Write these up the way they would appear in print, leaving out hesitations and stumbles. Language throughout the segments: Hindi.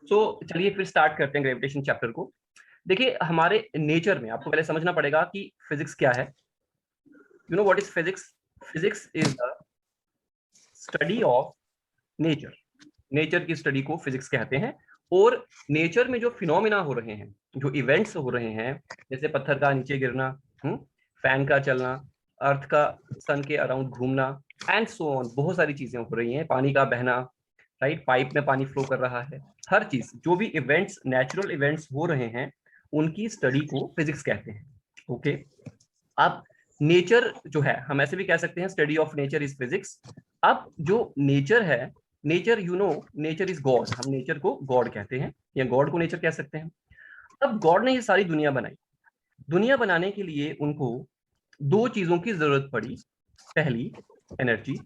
सो चलिए फिर स्टार्ट करते हैं ग्रेविटेशन चैप्टर को। देखिए हमारे नेचर में आपको पहले समझना पड़ेगा कि फिजिक्स क्या है। You know what is physics? Physics is the study of nature. Nature की स्टडी को फिजिक्स कहते हैं। और नेचर में जो फिनोमिना हो रहे हैं, जो इवेंट्स हो रहे हैं, जैसे पत्थर का नीचे गिरना, फैन का चलना, अर्थ का सन के अराउंड घूमना एंड सो ऑन, बहुत सारी चीजें हो रही हैं, पानी का बहना, राइट, पाइप में पानी फ्लो कर रहा है, हर चीज जो भी इवेंट्स, नेचुरल इवेंट्स हो रहे हैं, उनकी स्टडी को फिजिक्स कहते हैं। ओके, अब नेचर जो है, हम ऐसे भी कह सकते हैं study of nature is physics. अब जो नेचर है, nature you know nature is God, हम नेचर को गॉड कहते हैं या गॉड को नेचर कह सकते हैं। अब गॉड ने ये सारी दुनिया बनाई। दुनिया बनाने के लिए उनको दो चीजों की जरूरत पड़ी। पहली एनर्जी,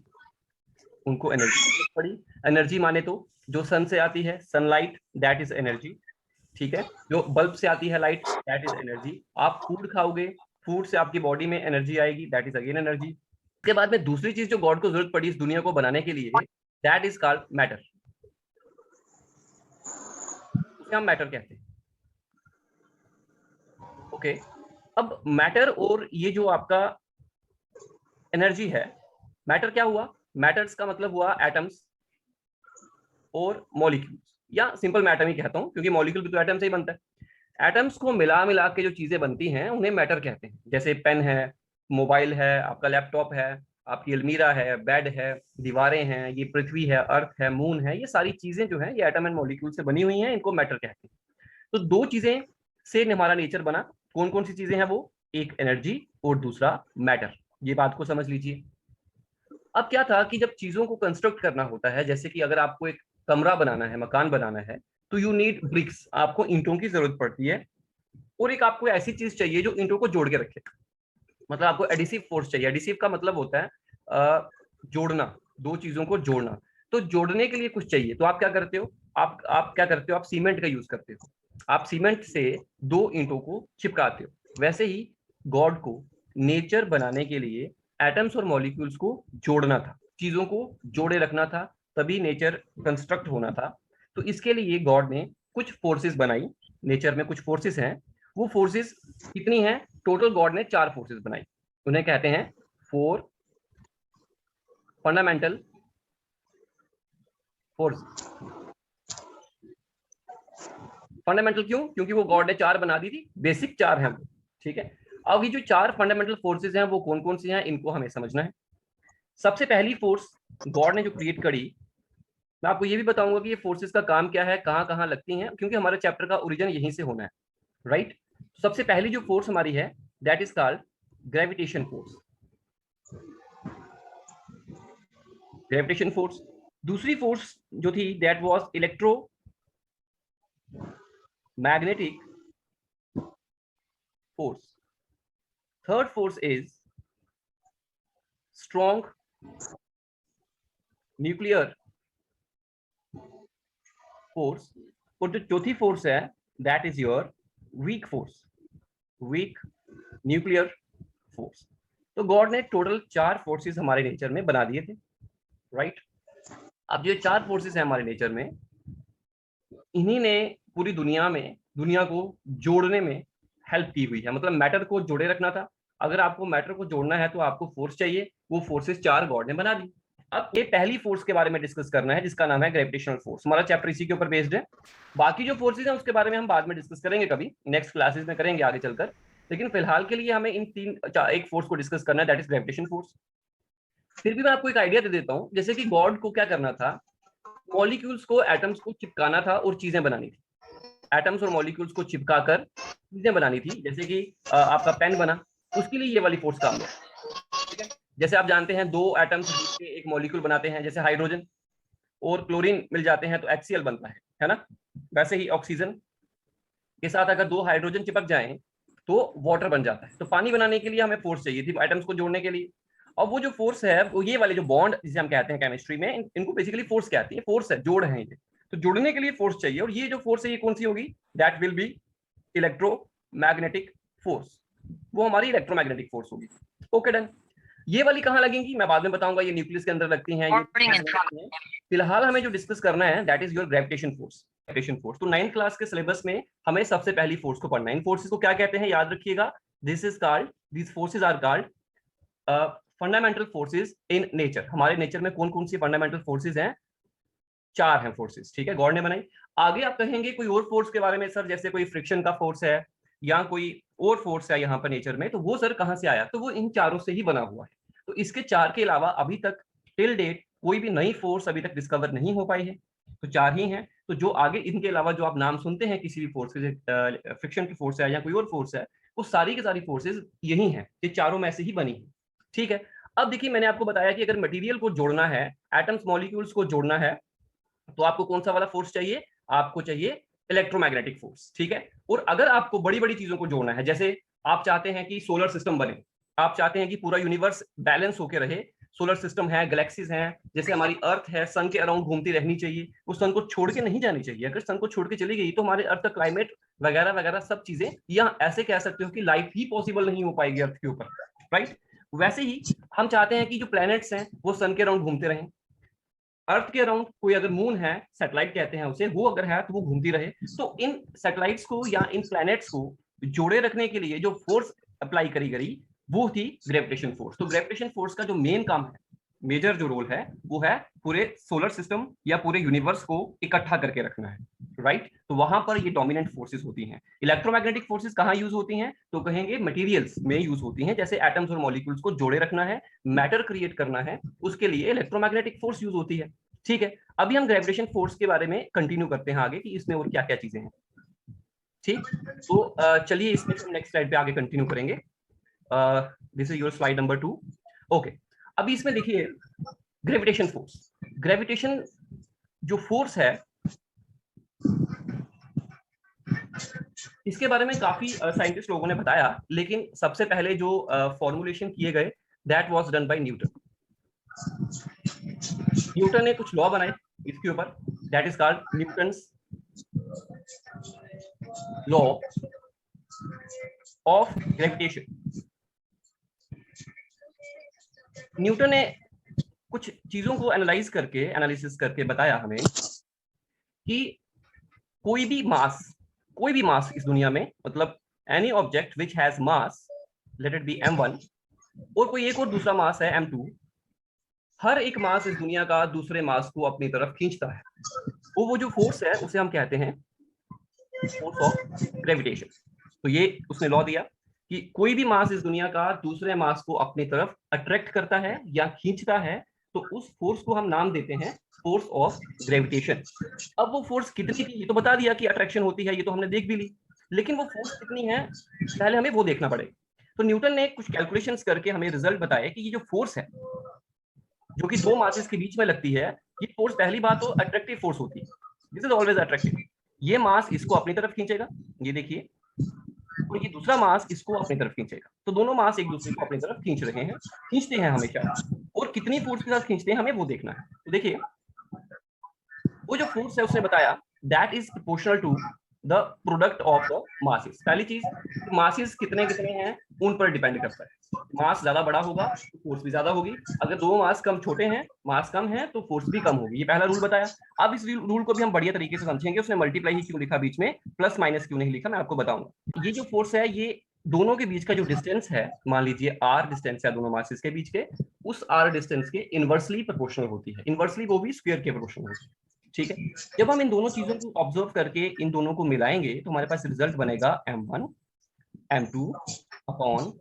उनको एनर्जी की जरूरत पड़ी। एनर्जी माने तो जो सन से आती है, सनलाइट, दैट इज एनर्जी। ठीक है, जो बल्ब से आती है लाइट, दैट इज एनर्जी। आप फूड खाओगे, फूड से आपकी बॉडी में एनर्जी आएगी, दैट इज अगेन एनर्जी। उसके बाद में दूसरी चीज जो गॉड को जरूरत पड़ी इस दुनिया को बनाने के लिए, दैट इज कॉल्ड मैटर। उसे हम मैटर कहते हैं। ओके, अब मैटर और ये जो आपका एनर्जी है, मैटर क्या हुआ? मैटर्स का मतलब हुआ एटम्स और मॉलिक्यूल्स, या सिंपल मैटर ही कहता हूं क्योंकि मॉलिक्यूल भी तो एटम से ही बनता है। एटम्स को मिला मिला के जो चीजें बनती हैं उन्हें मैटर कहते हैं। जैसे पेन है, मोबाइल है, आपका लैपटॉप है, आपकी अलमीरा है, बेड है, दीवारें हैं, ये पृथ्वी है, अर्थ है, मून है, ये सारी चीजें जो है ये एटम एंड मॉलिक्यूल से बनी हुई हैं, इनको मैटर कहते हैं। तो दो चीजें से हमारा नेचर बना। कौन कौन सी चीजें हैं वो? एक एनर्जी और दूसरा मैटर। ये बात को समझ लीजिए। अब क्या था कि जब चीजों को कंस्ट्रक्ट करना होता है, जैसे कि अगर आपको एक कमरा बनाना है, मकान बनाना है, तो यू नीड ब्रिक्स, आपको ईंटों की जरूरत पड़ती है। और एक आपको ऐसी चीज चाहिए जो ईंटों को जोड़ के रखे, मतलब आपको एडिसिव फोर्स चाहिए। एडिसिव का मतलब होता है जोड़ना, दो चीजों को जोड़ना। तो जोड़ने के लिए कुछ चाहिए, तो आप क्या करते हो? आप क्या करते हो? आप सीमेंट का यूज करते हो। आप सीमेंट से दो ईंटों को चिपकाते हो। वैसे ही गॉड को नेचर बनाने के लिए एटम्स और मॉलिक्यूल्स को जोड़ना था, चीजों को जोड़े रखना था, तभी नेचर कंस्ट्रक्ट होना था। तो इसके लिए गॉड ने कुछ फोर्सेस बनाई। नेचर में कुछ फोर्सेस हैं। वो फोर्सेस कितनी हैं? टोटल गॉड ने 4 फोर्सेस बनाई। उन्हें कहते हैं 4 फंडामेंटल फोर्स। फंडामेंटल क्यों? क्योंकि वो गॉड ने 4 बना दी थी, बेसिक 4 हैं वो। ठीक है, अब ये जो 4 फंडामेंटल फोर्सेस हैं वो कौन कौन सी हैं, इनको हमें समझना है। सबसे पहली फोर्स गॉड ने जो क्रिएट करी, मैं आपको ये भी बताऊंगा कि ये फोर्सेस का काम क्या है, कहां कहां लगती हैं, क्योंकि हमारे चैप्टर का ओरिजिन यहीं से होना है, राइट। सबसे पहली जो फोर्स हमारी है, that is called gravitation force. Gravitation force. दूसरी फोर्स जो थी, that was electro magnetic force. Third force is strong nuclear force. और जो चौथी फोर्स है, that is your weak force, weak nuclear force. तो गॉड ने टोटल 4 फोर्सेस हमारे नेचर में बना दिए थे, राइट। अब जो 4 फोर्सेस हैं हमारे नेचर में, इन्हीं ने पूरी दुनिया में, दुनिया को जोड़ने में हेल्प की हुई है। मतलब मैटर को जोड़े रखना था। अगर आपको मैटर को जोड़ना है तो आपको फोर्स चाहिए, वो फोर्सेस 4 गॉड ने बना दी। अब ये पहली फोर्स के बारे में डिस्कस करना है, जिसका नाम है ग्रेविटेशनल फोर्स। हमारा चैप्टर इसी के ऊपर बेस्ड है। बाकी जो फोर्सेज हैं उसके बारे में हम बाद में डिस्कस करेंगे, कभी नेक्स्ट क्लासेस में करेंगे आगे चलकर। लेकिन फिलहाल के लिए हमें इन एक फोर्स को डिस्कस करना है, दैट इज ग्रेविटेशन फोर्स। फिर भी मैं आपको एक आइडिया दे देता हूँ। जैसे कि गॉड को क्या करना था, मॉलिक्यूल्स को एटम्स को चिपकाना था और चीजें बनानी थी। एटम्स और मॉलिक्यूल्स को चिपकाकर चीजें बनानी थी। जैसे कि आपका पेन बना, उसके लिए ये वाली फोर्स काम है। ठीक है, जैसे आप जानते हैं 2 एटम्स मिलकर एक मॉलिक्यूल बनाते हैं, जैसे हाइड्रोजन और क्लोरीन मिल जाते हैं तो HCl बनता है ना। वैसे ही ऑक्सीजन के साथ अगर 2 हाइड्रोजन चिपक जाएं तो वाटर बन जाता है। तो पानी बनाने के लिए हमें फोर्स चाहिए थी एटम्स को जोड़ने के लिए। और वो जो फोर्स है, वो ये वाले जो बॉन्ड जिसे हम कहते हैं केमिस्ट्री में, इनको बेसिकली फोर्स कहती है। फोर्स है, जोड़ है ये। तो जोड़ने के लिए फोर्स चाहिए, और ये जो फोर्स है ये कौन सी होगी? That will B electromagnetic force. वो हमारी इलेक्ट्रोमैग्नेटिक फोर्स होगी। Okay done. ये वाली कहाँ लगेंगी मैं बाद में बताऊंगा, ये न्यूक्लियस के अंदर लगती हैं, ये फिलहाल हमें जो डिस्कस करना है that is your gravitation force. Gravitation force. तो 9th क्लास के सिलेबस में हमें सबसे पहली फोर्स को पढ़ना है। इन फोर्सेस को क्या कहते हैं याद रखिएगा, these forces are called fundamental forces in nature. हमारे नेचर में कौन कौन सी फंडामेंटल फोर्सेस हैं? 4 हैं फोर्सेस, ठीक है, गॉड ने बनाई। आगे आप कहेंगे कोई और फोर्स के बारे में सर, जैसे कोई फ्रिक्शन का फोर्स है या कोई और फोर्स है यहाँ पर नेचर में, तो वो सर कहाँ से आया? तो वो इन चारों से ही बना हुआ है। तो इसके 4 के अलावा अभी तक टिल डेट कोई भी नई फोर्स अभी तक डिस्कवर नहीं हो पाई है, तो 4 ही हैं। तो जो आगे इनके अलावा जो आप नाम सुनते हैं किसी भी फोर्स के, फ्रिक्शन की फोर्स है या कोई और फोर्स है, वो सारी की सारी फोर्सेज यही हैं, ये चारों में से ही बनी है, ठीक है। अब देखिए मैंने आपको बताया कि अगर मटेरियल को जोड़ना है, एटम्स मॉलिक्यूल्स को जोड़ना है, तो आपको कौन सा वाला फोर्स चाहिए? आपको चाहिए इलेक्ट्रोमैग्नेटिक फोर्स, ठीक है। और अगर आपको बड़ी बड़ी चीजों को जोड़ना है, जैसे आप चाहते हैं कि सोलर सिस्टम बने, आप चाहते हैं कि पूरा यूनिवर्स बैलेंस होकर रहे, सोलर सिस्टम है, गैलेक्सीज हैं, जैसे हमारी अर्थ है, सन के अराउंड घूमती रहनी चाहिए, वो सन को छोड़ के नहीं जानी चाहिए। अगर सन को छोड़ के चली गई तो हमारे अर्थ का क्लाइमेट वगैरह वगैरह सब चीजें, या ऐसे कह सकते हो कि लाइफ ही पॉसिबल नहीं हो पाएगी अर्थ के ऊपर, राइट। वैसे ही हम चाहते हैं कि जो प्लैनेट्स हैं वो सन के अराउंड घूमते रहें, अर्थ के अराउंड कोई अगर मून है, सैटेलाइट कहते हैं उसे, वो अगर है तो वो घूमती रहे। तो इन सैटेलाइट्स को या इन प्लैनेट्स को जोड़े रखने के लिए जो फोर्स अप्लाई करी गई वो थी ग्रेविटेशन फोर्स। तो ग्रेविटेशन फोर्स का जो मेन काम है, मेजर जो रोल है, वो है पूरे सोलर सिस्टम या पूरे यूनिवर्स को इकट्ठा करके रखना है, राइट। तो वहां पर ये डोमिनेंट फोर्सेस होती हैं। इलेक्ट्रोमैग्नेटिक फोर्सेस कहाँ यूज होती हैं? तो कहेंगे मटेरियल्स में यूज होती हैं, जैसे एटम्स और मॉलिक्यूल्स को जोड़े रखना है, मैटर क्रिएट करना है, उसके लिए इलेक्ट्रोमैग्नेटिक फोर्स यूज होती है, ठीक है। अभी हम ग्रेविटेशन फोर्स के बारे में कंटिन्यू करते हैं आगे कि इसमें और क्या क्या चीजें हैं, ठीक। तो चलिए इसमें हम नेक्स्ट स्लाइड पे आगे कंटिन्यू करेंगे। This is your slide number 2। Okay, अभी इसमें देखिए ग्रेविटेशन फोर्स। ग्रेविटेशन जो फोर्स है इसके बारे में काफी साइंटिस्ट लोगों ने बताया, लेकिन सबसे पहले जो फॉर्मुलेशन किए गए that was done by Newton. Newton ने कुछ लॉ बनाए इसके ऊपर, that is called Newton's law of gravitation. Newton ने कुछ चीजों को एनालिसिस करके बताया हमें कि कोई भी मास इस दुनिया में, मतलब any object which has mass, let it be m1, और कोई एक और दूसरा मास है m2, हर एक मास इस दुनिया का दूसरे मास को अपनी तरफ खींचता है। वो जो फोर्स है उसे हम कहते हैं फोर्स ऑफ ग्रेविटेशन। तो ये उसने लॉ दिया कि कोई भी मास इस दुनिया का दूसरे मास को अपनी तरफ अट्रैक्ट करता है या खींचता है, तो उस फोर्स को हम नाम देते हैं फोर्स ऑफ ग्रेविटेशन। अब वो फोर्स कितनी थी ये तो बता दिया कि अट्रैक्शन होती है, ये तो हमने देख भी ली, लेकिन वो फोर्स कितनी है पहले हमें वो देखना पड़ेगा। तो न्यूटन ने कुछ कैलकुलेशंस करके हमें रिजल्ट बताया कि ये जो फोर्स है जो कि दो मासेस के बीच में लगती है, ये फोर्स पहली बात तो अट्रैक्टिव फोर्स होती है, दिस इज ऑलवेज अट्रैक्टिव। ये मास इसको अपनी तरफ खींचेगा, ये देखिए, और ये दूसरा मास इसको अपनी तरफ खींचेगा। तो दोनों मास एक दूसरे को अपनी तरफ खींचते हैं हमेशा, और कितनी फोर्स के साथ खींचते हैं हमें वो देखना है। तो देखिए वो जो फोर्स है उसने बताया that is proportional to the product of the masses. पहली चीज, मासेस कितने कितने हैं उन पर डिपेंड करता है। मास ज्यादा बड़ा होगा तो फोर्स भी ज्यादा होगी, अगर दो मास छोटे हैं, मास कम है, तो फोर्स भी कम होगी। ये पहला रूल बताया। अब इस रूल को भी हम बढ़िया तरीके से समझेंगे। उसने मल्टीप्लाई ही क्यों लिखा बीच में, प्लस माइनस क्यों नहीं लिखा, मैं आपको बताऊंगा। ये जो फोर्स है ये दोनों के बीच का जो डिस्टेंस है, मान लीजिए आर डिस्टेंस है दोनों मासेस के बीच के, उस आर डिस्टेंस के इनवर्सली प्रोपोर्शनल होती है। इनवर्सली वो भी स्क्वायर के प्रोपोर्शनल होती है, ठीक है। जब हम इन दोनों चीजों को ऑब्जर्व करके इन दोनों को मिलाएंगे तो हमारे पास रिजल्ट बनेगा m1 m2 upon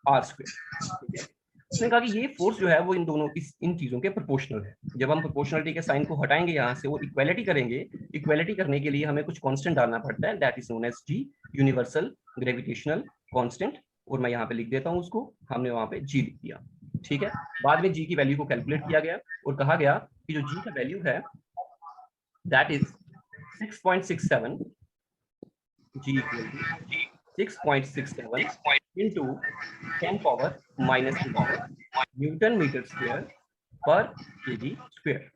r square. उसने कहा कि ये फोर्स जो है वो इन चीजों के प्रोपोर्शनल है। जब हम प्रोपोर्शनलिटी के साइन को हटाएंगे यहाँ से और इक्वालिटी करेंगे, इक्वालिटी करने के लिए हमें कुछ कांस्टेंट डालना पड़ता है, that is known as g, universal gravitational constant. और मैं यहाँ पे लिख देता हूँ उसको, हमने वहां पे g लिख दिया, ठीक है। बाद में g की वैल्यू को कैलकुलेट किया गया और कहा गया कि जो g का वैल्यू है that is 6.67, g equal to 6.67 into 10 power minus 11 newton metre square पर केजी स्क्वायर।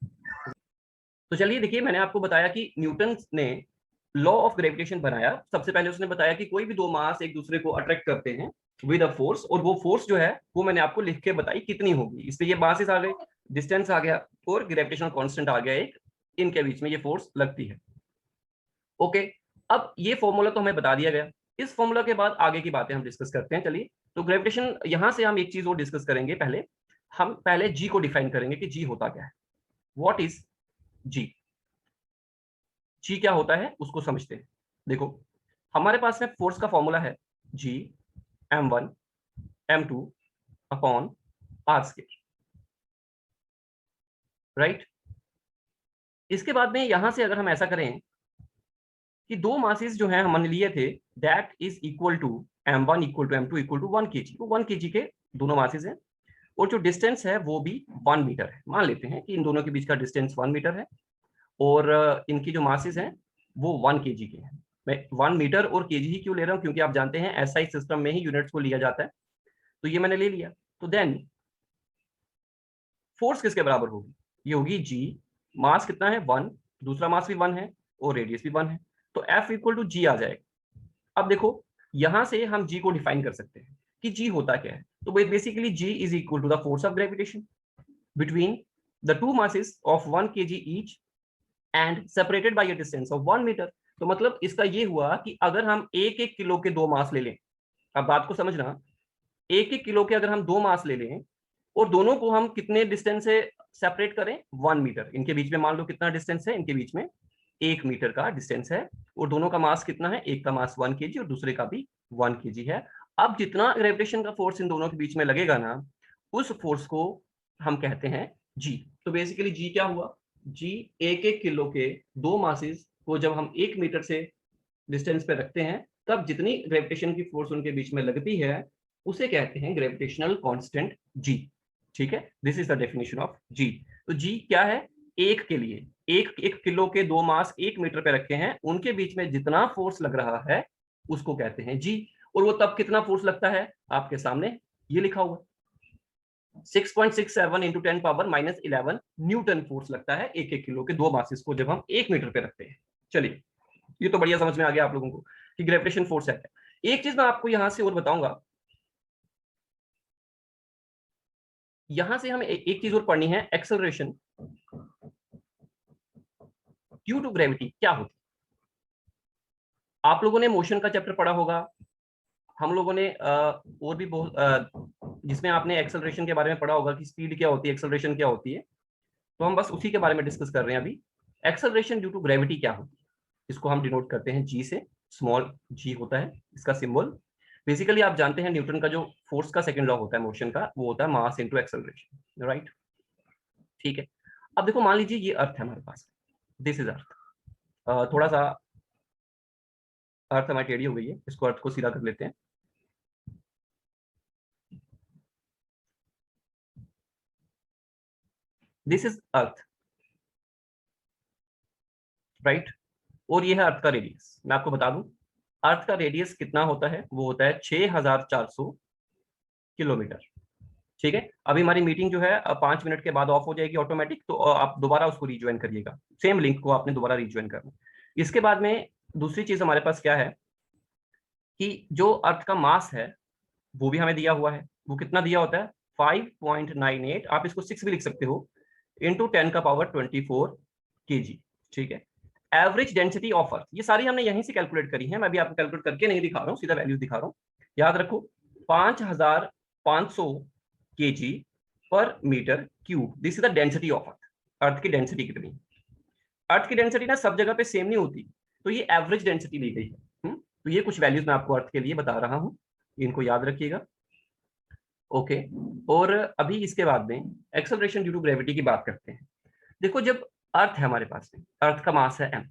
तो चलिए देखिए, मैंने आपको बताया कि न्यूटन ने लॉ ऑफ ग्रेविटेशन बनाया। सबसे पहले उसने बताया कि कोई भी दो मास एक दूसरे को अट्रैक्ट करते हैं विद अ फोर्स, और वो फोर्स जो है वो मैंने आपको लिख के बताई कितनी होगी। इसलिए ये मासेस आ गए, डिस्टेंस आ गया और ग्रेविटेशनल कांस्टेंट आ गया एक, इनके बीच में ये फोर्स लगती है। ओके, अब ये फॉर्मूला तो हमें बता दिया गया। इस फॉर्मूला के बाद आगे की बातें हम डिस्कस करते हैं। चलिए, तो ग्रेविटेशन, यहां से हम एक चीज और डिस्कस करेंगे। पहले हम जी को डिफाइन करेंगे कि जी होता क्या है। व्हाट इज जी? जी क्या होता है उसको समझते हैं। देखो, हमारे पास में फोर्स का फॉर्मूला है G m1 m2 upon R square, right. इसके बाद में यहां से अगर हम ऐसा करें कि दो मासेस जो हैं हमने लिए थे, that is equal to m1 equal to m2 equal to 1 kg, वो 1 kg के दोनों मासेस हैं, और जो डिस्टेंस है वो भी 1 मीटर है। मान लेते हैं कि इन दोनों के बीच का डिस्टेंस 1 मीटर है, और इनकी जो मासेस हैं वो 1 kg के हैं। मैं 1 मीटर और kg ही क्यों ले रहा हूँ, क्योंकि आप जानते हैं एसआई सिस्टम में ही यूनिट्स को लिया जाता है, तो ये मैंने ले लिया। तो देन फोर्स किसके बराबर होगी? ये होगी जी, मास कितना है 1, दूसरा मास भी 1 है और रेडियस भी 1 है, तो F इक्वल टू जी आ जाएगा। अब देखो, यहां से हम जी को डिफाइन कर सकते हैं कि जी होता क्या है। तो basically G is equal to the force of gravitation between the two masses of 1 kg each and separated by a distance of 1 metre. तो मतलब इसका ये हुआ कि अगर हम एक एक किलो के दो मास ले लें, अब बात को समझना, एक एक किलो के अगर हम दो मास ले लें और दोनों को हम कितने डिस्टेंस से सेपरेट करें, 1 मीटर, इनके बीच में मान लो कितना डिस्टेंस है, इनके बीच में 1 मीटर का डिस्टेंस है, और दोनों का मास कितना है, एक का मास 1 kg और दूसरे का भी 1 kg है। अब जितना ग्रेविटेशन का फोर्स इन दोनों के बीच में लगेगा ना, उस फोर्स को हम कहते हैं जी। तो बेसिकली जी क्या हुआ, जी एक एक किलो के दो मासेस को जब हम 1 मीटर से डिस्टेंस पे रखते हैं, तब जितनी ग्रेविटेशन की फोर्स उनके बीच में लगती है उसे कहते हैं ग्रेविटेशनल कांस्टेंट जी। ठीक है, this is the definition of G. तो जी क्या है, एक के लिए, एक एक किलो के दो मास 1 मीटर पे रखे हैं, उनके बीच में जितना फोर्स लग रहा है उसको कहते हैं जी। और वो तब कितना फोर्स लगता है, आपके सामने ये लिखा हुआ 6.67 into 10 power minus 11 Newton force लगता है एक एक किलो के दो मासेस को जब हम 1 मीटर पे रखते हैं। चलिए, ये तो बढ़िया समझ में आ गया आप लोगों को कि ग्रेविटेशन फोर्स है क्या। एक चीज मैं आपको यहां से और बताऊंगा, यहां से हमें एक चीज और पढ़नी है, एक्सेलरेशन ड्यू टू ग्रेविटी क्या होती है। आप लोगों ने मोशन का चैप्टर पढ़ा होगा, हम लोगों ने और भी बहुत जिसमें आपने एक्सेलरेशन के बारे में पढ़ा होगा कि स्पीड क्या होती है, एक्सेलरेशन क्या होती है, तो हम बस उसी के बारे में डिस्कस कर रहे हैं अभी। एक्सेलरेशन ड्यू टू ग्रेविटी क्या होती है, इसको हम डिनोट करते हैं जी से, स्मॉल जी होता है इसका सिंबल। बेसिकली आप जानते हैं न्यूटन का जो फोर्स का सेकंड लॉ होता है मोशन का, वो होता है मास इनटू एक्सेलरेशन, राइट। ठीक है, अब देखो मान लीजिए ये अर्थ है हमारे पास, दिस इज अर्थ। थोड़ा सा अर्थ हमारी टेढ़ी हो गई है, इसको अर्थ को सीधा कर लेते हैं। This is earth, right. और ये है अर्थ का रेडियस। मैं आपको बता दूं अर्थ का रेडियस कितना होता है, वो होता है 6400 किलोमीटर। ठीक है, अभी हमारी मीटिंग जो है 5 मिनट के बाद ऑफ हो जाएगी ऑटोमेटिक, तो आप दोबारा उसको रिज्वाइन करिएगा, सेम लिंक को आपने दोबारा रिज्वाइन करना। इसके बाद में दूसरी चीज हमारे पास क्या है कि जो अर्थ का मास है वो भी हमें दिया हुआ है। वो कितना दिया होता है, 5.98, आप इसको 6 भी लिख सकते हो, इंटू 10 का पावर 24 kg। ठीक है, एवरेज डेंसिटी ऑफ अर्थ, ये सारी हमने यहीं से कैलकुलेट करी है, मैं भी आपको कैलकुलेट करके नहीं दिखा रहा हूँ, सीधा वैल्यूज दिखा रहा हूँ। याद रखो 5500 kg पर metre cube, this is the density of earth. Earth की डेंसिटी कितनी, अर्थ की डेंसिटी ना सब जगह पे सेम नहीं होती, तो ये एवरेज डेंसिटी ली गई है। तो ये कुछ वैल्यूज मैं आपको अर्थ के लिए बता रहा हूँ, इनको याद रखिएगा। ओके, और अभी इसके बाद में एक्सेलरेशन ड्यू टू ग्रेविटी की बात करते हैं। देखो, जब अर्थ है हमारे पास में, अर्थ का मास है m,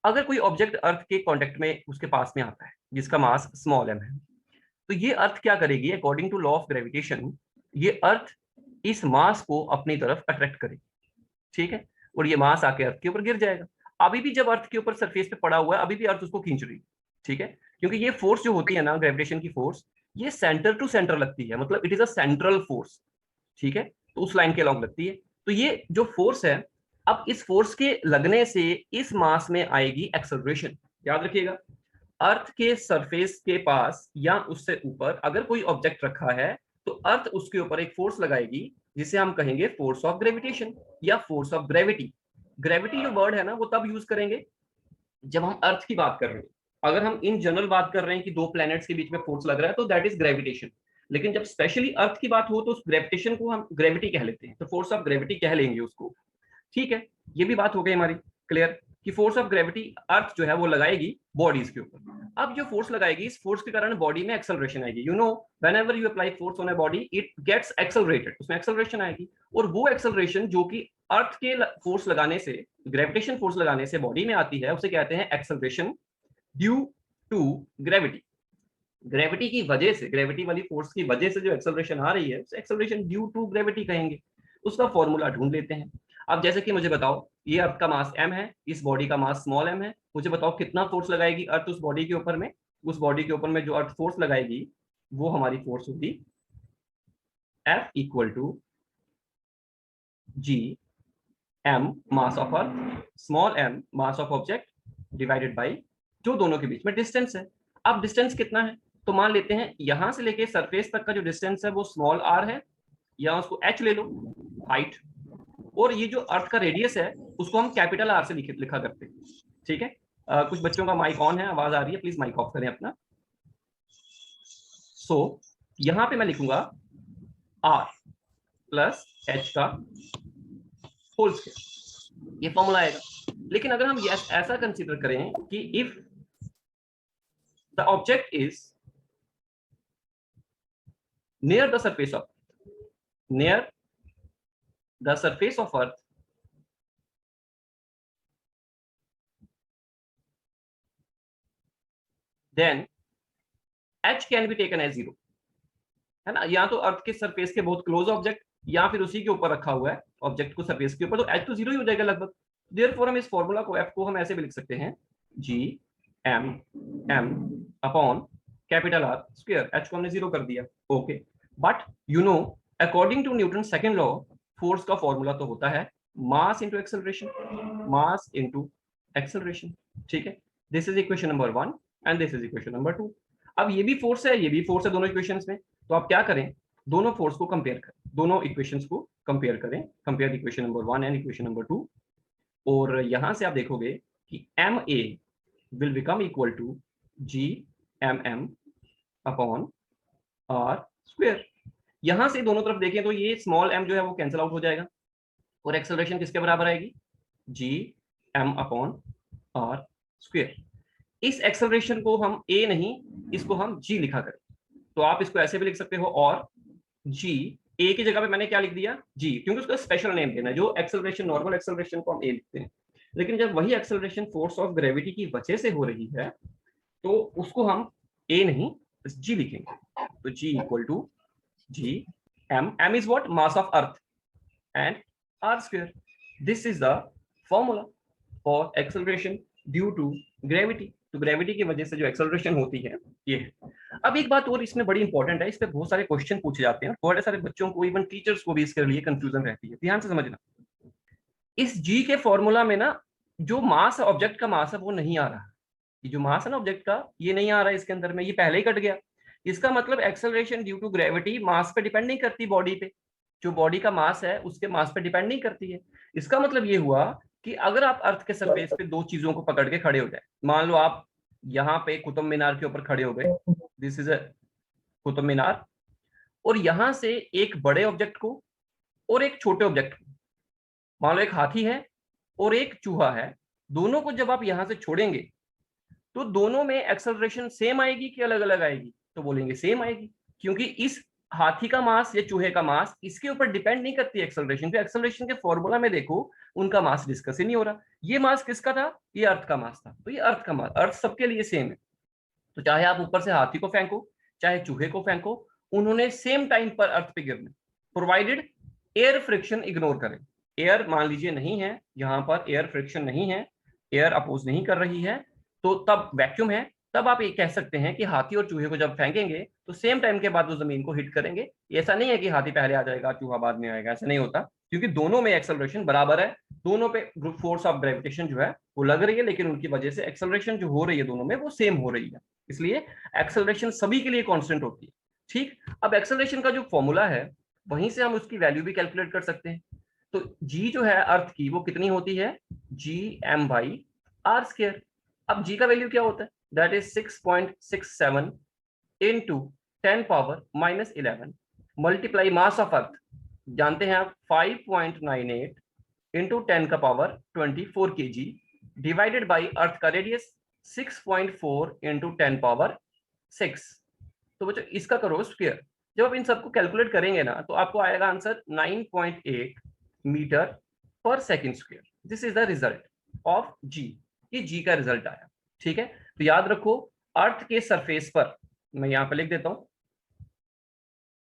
अगर कोई ऑब्जेक्ट अर्थ के कांटेक्ट में उसके पास में आता है जिसका मास स्मॉल m है, तो ये अर्थ क्या करेगी, according to law of gravitation, ये अर्थ इस मास को अपनी तरफ अट्रैक्ट करेगी। ठीक है, और ये मास आके अर्थ के ऊपर गिर जाएगा। अभी भी जब अर्थ के ऊपर सरफेस पे पड़ा हुआ है, अभी भी अर्थ उसको खींच रही है। ठीक है, क्योंकि ये फोर्स जो होती है ना, ग्रेविटेशन की फोर्स, ये सेंटर टू सेंटर लगती है, मतलब it is a central force. ठीक है, तो उस लाइन के अलॉन्ग लगती है। तो ये जो फोर्स है, अब इस फोर्स के लगने से इस मास में आएगी एक्सेलरेशन। याद रखिएगा, अर्थ के सरफेस के पास या उससे ऊपर अगर कोई ऑब्जेक्ट रखा है, तो अर्थ उसके ऊपर एक फोर्स लगाएगी जिसे हम कहेंगे फोर्स ऑफ ग्रेविटेशन या फोर्स ऑफ ग्रेविटी। ग्रेविटी जो वर्ड है ना, वो तब यूज करेंगे जब हम अर्थ की बात कर रहे हैं, अगर हम इन जनरल बात कर रहे हैं कि दो प्लैनेट्स के बीच में फोर्स लग रहा है, तो दैट इज ग्रेविटेशन। लेकिन जब स्पेशली अर्थ की बात हो तो उस ग्रेविटेशन को हम ग्रेविटी कह लेते हैं, तो फोर्स ऑफ ग्रेविटी कह लेंगे उसको। ठीक है, ये भी बात हो गई हमारी क्लियर कि फोर्स ऑफ ग्रेविटी अर्थ जो है वो लगाएगी बॉडीज के ऊपर। अब जो फोर्स लगाएगी, इस फोर्स के कारण बॉडी में एक्सेलरेशन आएगी। You know, whenever you apply force on a body it gets accelerated, उसमें एक्सेलरेशन आएगी। और वो एक्सेलरेशन जो कि अर्थ के फोर्स लगाने से, ग्रेविटेशन फोर्स लगाने से बॉडी में आती है, उसे कहते हैं acceleration due to gravity. Gravity की वजह से, ग्रेविटी वाली फोर्स की वजह से जो एक्सेलरेशन आ रही है, उसे एक्सेलरेशन ड्यू टू ग्रेविटी कहेंगे। उसका फॉर्मूला ढूंढ लेते हैं। अब जैसे कि मुझे बताओ, ये अर्थ का मास m है, इस बॉडी का मास स्मॉल m है, मुझे बताओ कितना फोर्स लगाएगी अर्थ उस बॉडी के ऊपर में। उस बॉडी के ऊपर में जो अर्थ फोर्स लगाएगी वो हमारी फोर्स होगी F equal to G m mass of Earth, small m mass of object, divided by जो दोनों के बीच में डिस्टेंस है। अब डिस्टेंस कितना है, तो मान लेते हैं यहां से लेके सरफेस तक का जो डिस्टेंस है वो स्मॉल r है, या उसको h ले लो, हाइट। और ये जो अर्थ का रेडियस है उसको हम कैपिटल R से लिखा करते हैं। ठीक है, कुछ बच्चों का माइक ऑन है, आवाज आ रही है, प्लीज माइक ऑफ करें अपना। सो यहां पे मैं लिखूंगा R प्लस H का होल स्क्वायर, ये फॉर्मूला आएगा। लेकिन अगर हम ऐसा कंसीडर करें कि if the object is near the surface of, near the surface of earth, then h can be taken as 0, है ना। या तो अर्थ के सरफेस के बहुत क्लोज ऑब्जेक्ट, या फिर उसी के ऊपर रखा हुआ है ऑब्जेक्ट को सरफेस के ऊपर, तो h तो 0 ही हो जाएगा लगभग। देयरफॉर हम इस फॉर्मूला को, f को हम ऐसे भी लिख सकते हैं, g m m upon capital R square, h को हमने 0 कर दिया। Okay, but you know, according to Newton second law, force का फॉर्मूला तो होता है mass into acceleration, mass into acceleration. ठीक है, this is equation number 1 and this is equation number 2। अब ये भी फोर्स है, ये भी फोर्स है दोनों इक्वेशंस में, तो आप क्या करें, दोनों फोर्स को कंपेयर करें, दोनों इक्वेशंस को कंपेयर करें, compare equation number 1 and equation number 2। और यहां से आप देखोगे कि M A will become equal to G M M upon R square. यहां से दोनों तरफ देखें तो ये स्मॉल m जो है वो कैंसिल आउट हो जाएगा, और एक्सेलरेशन किसके बराबर आएगी, G M upon R square. इस एक्सेलरेशन को हम a नहीं, इसको हम g लिखा करें, तो आप इसको ऐसे भी लिख सकते हो, और g, a की जगह पे मैंने क्या लिख दिया, g, क्योंकि उसका स्पेशल नेम देना है। जो एक्सेलरेशन, नॉर्मल एक्सेलरेशन को हम a लिखते हैं, लेकिन जब वही एक्सेलरेशन फोर्स ऑफ ग्रेविटी की वजह से हो रही है, तो उसको हम a नहीं g लिखेंगे। तो g equal to g m is what, mass of earth, and r square. This is the formula for acceleration due to gravity. तो ग्रेविटी की वजह से जो एक्सेलरेशन होती है ये है। अब एक बात और इसमें बड़ी इंपॉर्टेंट है, इस पे बहुत सारे क्वेश्चन पूछे जाते हैं, बड़े सारे बच्चों को, इवन टीचर्स को भी इसके लिए कंफ्यूजन रहती है। ध्यान से समझना, इस जी के फॉर्मूला में ना जो मास है, ऑब्जेक्ट का मास है, वो नहीं आ रहा। ये जो मास है ना ऑब्जेक्ट का, ये नहीं आ रहा है इसके अंदर में, ये पहले ही कट गया। इसका मतलब एक्सेलरेशन ड्यू टू ग्रेविटी मास पे डिपेंड नहीं करती, बॉडी पे, जो बॉडी का मास है उसके मास पे डिपेंड नहीं करती है। इसका मतलब ये हुआ कि अगर आप अर्थ के सरफेस पे दो चीजों को पकड़ के खड़े हो जाए, मान लो आप यहाँ पे कुतुब मीनार के ऊपर खड़े हो गए, this is a Qutub Minar, और यहां से एक बड़े ऑब्जेक्ट को और एक छोटे ऑब्जेक्ट को, मान लो एक हाथी है और एक चूहा है, दोनों को जब आप यहां से छोड़ेंगे तो दोनों में एक्सेलरेशन सेम आएगी कि अलग अलग आएगी, तो बोलेंगे सेम आएगी, क्योंकि इस हाथी का मास या चूहे का मास इसके ऊपर डिपेंड नहीं करती एक्सेलरेशन। एक्सेलरेशन के फॉर्मूला में देखो उनका मास डिस्कस ही नहीं हो रहा। ये मास किसका था, ये अर्थ का मास था, तो ये अर्थ का मास, अर्थ सबके लिए सेम है। तो चाहे आप ऊपर से हाथी को फेंको चाहे चूहे को फेंको, उन्होंने सेम टाइम पर अर्थ पे गिरना, प्रोवाइडेड एयर फ्रिक्शन इग्नोर करें। एयर मान लीजिए नहीं है, यहाँ पर एयर फ्रिक्शन नहीं है, एयर अपोज नहीं कर रही है, तो तब वैक्यूम है, तब आप ये कह सकते हैं कि हाथी और चूहे को जब फेंकेंगे तो सेम टाइम के बाद वो जमीन को हिट करेंगे। ऐसा नहीं है कि हाथी पहले आ जाएगा चूहा बाद में आएगा, ऐसा नहीं होता, क्योंकि दोनों में एक्सेलरेशन बराबर है, दोनों पे फोर्स ऑफ ग्रेविटेशन जो है वो लग रही है, लेकिन उनकी वजह से एक्सेलरेशन जो हो रही है दोनों में वो सेम हो रही है, इसलिए एक्सेलरेशन सभी के लिए कांस्टेंट होती है। ठीक, अब एक्सेलरेशन का जो फॉर्मूला है वहीं से हम उसकी वैल्यू भी कैलकुलेट कर सकते हैं। तो जी जो है अर्थ की वो कितनी होती है, G M by R square. अब g का वैल्यू क्या होता है, that is 6.67 into 10 power -11 multiply mass of Earth, जानते हैं आप 5.98 into 10 का power 24 kg divided by Earth का रेडियस 6.4 into 10 पावर 6। तो बच्चों इसका करो स्क्वायर, जब आप इन सबको कैलकुलेट करेंगे ना तो आपको आएगा answer 9.8 metre per second square. This is the result of G, ये जी का रिजल्ट आया। ठीक है, तो याद रखो अर्थ के सरफेस पर, मैं यहां पर लिख देता हूं,